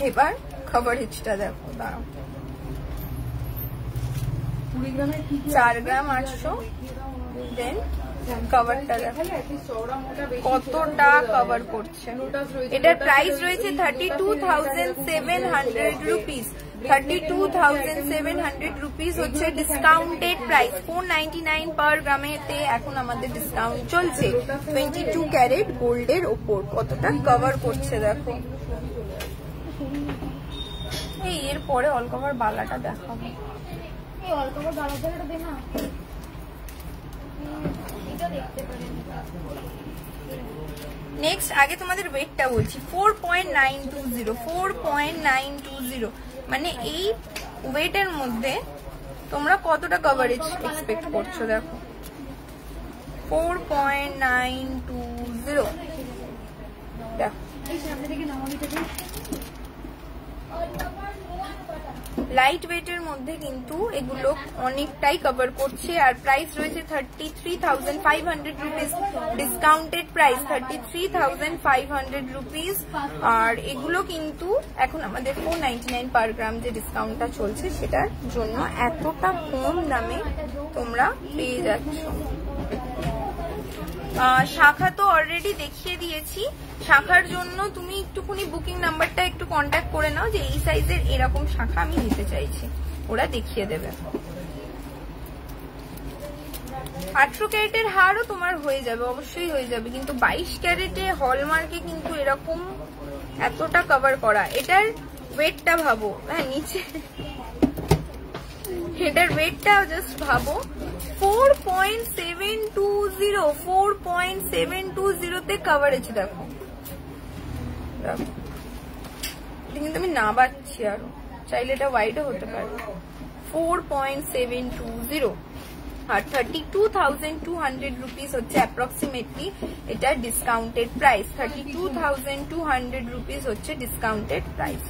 [SPEAKER 1] এবার কভারেজটা দেখো, দাঁড়াও।
[SPEAKER 2] 20 গ্রামের কি
[SPEAKER 1] 4 গ্রাম 800, দেন কভারটা দেখো কতটা কভার করছে। এটার প্রাইস রয়েছে 32,700 রুপিস। 32,700 রুপিস হচ্ছে ডিসকাউন্টেড প্রাইস। 499 পার গ্রামেতে এখন আমাদের ডিসকাউন্ট চলছে 22 ক্যারেট গোল্ডের ওপর। কতটা কভার করছে দেখো। এই এর পরে অল কভার বালাটা দেখাবো।
[SPEAKER 3] এই অল কভার বালাটা দে না, এটা দেখতে পারেন।
[SPEAKER 1] নেক্সট আগে তোমাদের ওয়েটটা বলছি, 4.920 মানে এই ওয়েটের মধ্যে তোমরা কতটা কভারেজ এক্সপেক্ট করছো দেখো। 4.920 দেখো।
[SPEAKER 3] এই সামনে থেকে নামাবি থেকে
[SPEAKER 1] লাইট ওয়েটের মধ্যে কিন্তু এগুলো অনেকটাই কভার করছে। আর প্রাইস রয়েছে 33,500 রুপিস, ডিসকাউন্টেড প্রাইস 33,500 রুপিস। আর এগুলো কিন্তু এখন আমাদের 499 পার গ্রাম যে ডিসকাউন্টটা চলছে সেটার জন্য এতটা কম দামে তোমরা পেয়ে যাচ্ছ। শাখা তো অলরেডি দেখিয়ে দিয়েছি। শাখার জন্য তুমি একটুখানি বুকিং নাম্বারটা একটু কন্ট্যাক্ট করে নাও যে এই সাইজের এরকম শাখা আমি নিতে চাইছি, ওরা দেখিয়ে দেবে। 18 ক্যারেটের হারও তোমার হয়ে যাবে, অবশ্যই হয়ে যাবে, কিন্তু 22 ক্যারেটে হলমার্কে কিন্তু এরকম এতটা কভার করা। এটার ওয়েটটা ভাবো, হ্যাঁ নিচে এটার ওয়েটটা জাস্ট ভাবো। 4.720 তে কভারেজ দেখো। কিন্তু আমি না বাচ্ছি আরো, চাইলে এটা ওয়াইডও হতে পারে। 4.720 আর 32,200 রুপিস হচ্ছে অ্যাপ্রক্সিমেটলি এটা ডিসকাউন্টেড প্রাইস। 32,200 রুপিস হচ্ছে ডিসকাউন্টেড প্রাইস।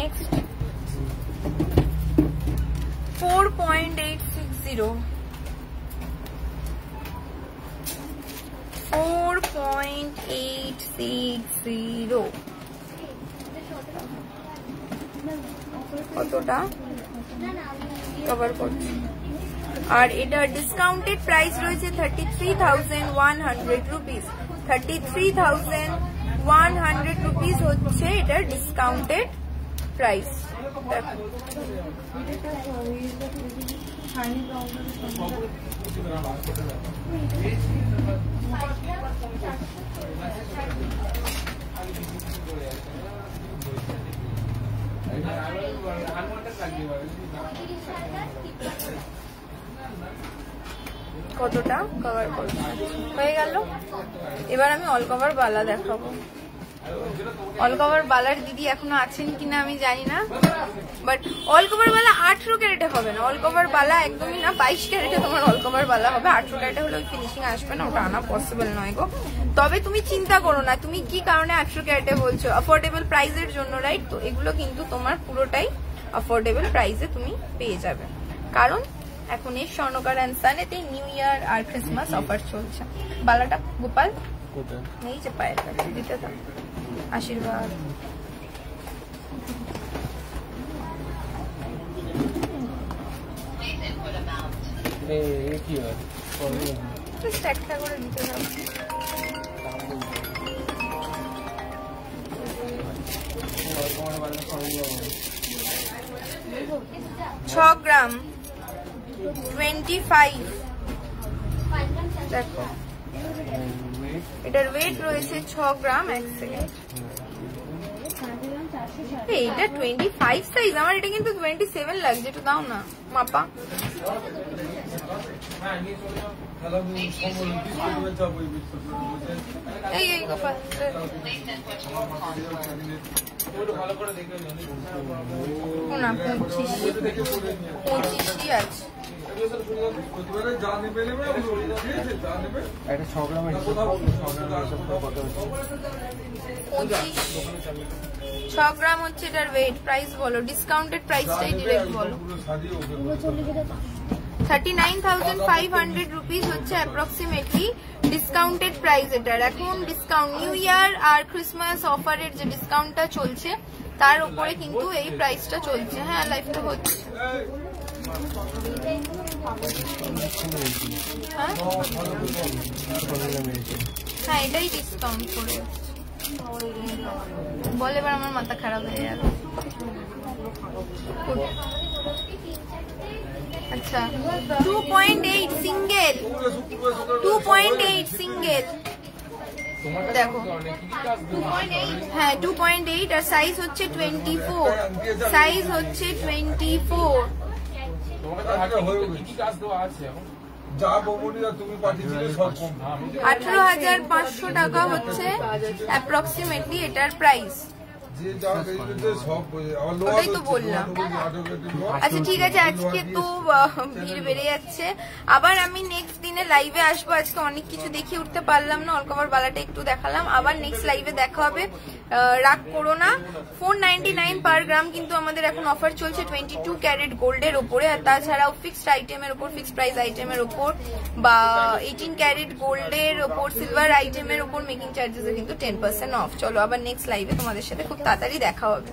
[SPEAKER 1] নেক্সট 4.860 কতটা কভার করছে। আর এটা ডিসকাউন্টেড প্রাইস রয়েছে 33,100 রুপিস। 33,100 রুপিস হচ্ছে এটার ডিসকাউন্টেড প্রাইস। কতটা কভার করছে হয়ে গেল। এবার আমি অল কভার বালা দেখাবো। অল কভার বালার দিদি এখনো আছেন কিনা আমি জানি না, বাট অল কভার বালা 18 ক্যারেটে হবে না। অল কভার বালা একদমই না, 22 ক্যারেটে তোমার অল কভার বালা হবে। 18 ক্যারেটে হলে ফিনিশিং আসবে না, ওটা আনা পসিবল নয় গো। তবে তুমি চিন্তা করো না, তুমি কি কারণে 18 ক্যারেটে বলছো, অ্যাফোর্ডেবল প্রাইসের জন্য, রাইট? তো এগুলো কিন্তু তোমার পুরোটাই অ্যাফোর্ডেবল প্রাইসে তুমি পেয়ে যাবে, কারণ এখন এই স্বর্ণকার অ্যান্ড সানেতে নিউ ইয়ার আর ক্রিসমাস অফার চলছে। বালাটা গোপাল নেই যে পায়ের কাছে দিতে থাক, আশীর্বাদ। একটা করে দিতে থাক। 6 গ্রাম 25 দেখো, এটার ওয়েট রয়েছে 6 গ্রাম। 1 সেকেন্ড, এইটা 25 সাইজ, আমার এটা কিন্তু 27 লাগছে, একটু দাও না মাপা। এই এই কপা না 25 আছে।
[SPEAKER 4] একটা 6 গ্রামের
[SPEAKER 1] 6 গ্রাম হচ্ছে এটার ওয়েট। প্রাইস বলো, ডিসকাউন্টেড প্রাইসটাই ডিরেক্ট বলো। 39,500 রুপিস হচ্ছে অ্যাপ্রক্সিমেটলি ডিসকাউন্টেড প্রাইস এটার। এখন ডিসকাউন্ট নিউ ইয়ার আর ক্রিসমাস অফারের যে ডিসকাউন্টটা চলছে তার উপরে কিন্তু এই প্রাইসটা চলছে। হ্যাঁ লাইফটা হচ্ছে। হ্যাঁ এটাই ডিসকাউন্ট করে বলে, এবার আমার মাথা খারাপ হয়ে যাবে। আচ্ছা 2.8 সিঙ্গেল, 2.8 সিঙ্গেল দেখো। হ্যাঁ 2.8 আর সাইজ হচ্ছে 24, সাইজ হচ্ছে 24। 18,500 টাকা হচ্ছে অ্যাপ্রক্সিমেটলি এটার প্রাইস। ওটাই তো বললাম। আচ্ছা ঠিক আছে, আজকে তো ভিড় বেড়ে যাচ্ছে। আবার আমি নেক্সট দিনে লাইভে আসবো। আজকে অনেক কিছু দেখিয়ে উঠতে পারলাম না, অলকভার বালাটা একটু দেখালাম। আবার নেক্সট লাইভে দেখা হবে, রাগ করো না। 499 পার গ্রাম কিন্তু আমাদের এখন অফার চলছে 22 ক্যারেট গোল্ডের ওপরে। আর তাছাড়াও ফিক্সড আইটেমের ওপর, ফিক্সড প্রাইস আইটেমের ওপর বা 18 ক্যারেট গোল্ডের ওপর, সিলভার আইটেমের ওপর মেকিং চার্জেসে কিন্তু 10% অফ। চলো আবার নেক্সট লাইভে তোমাদের সাথে খুব তাড়াতাড়ি দেখা হবে।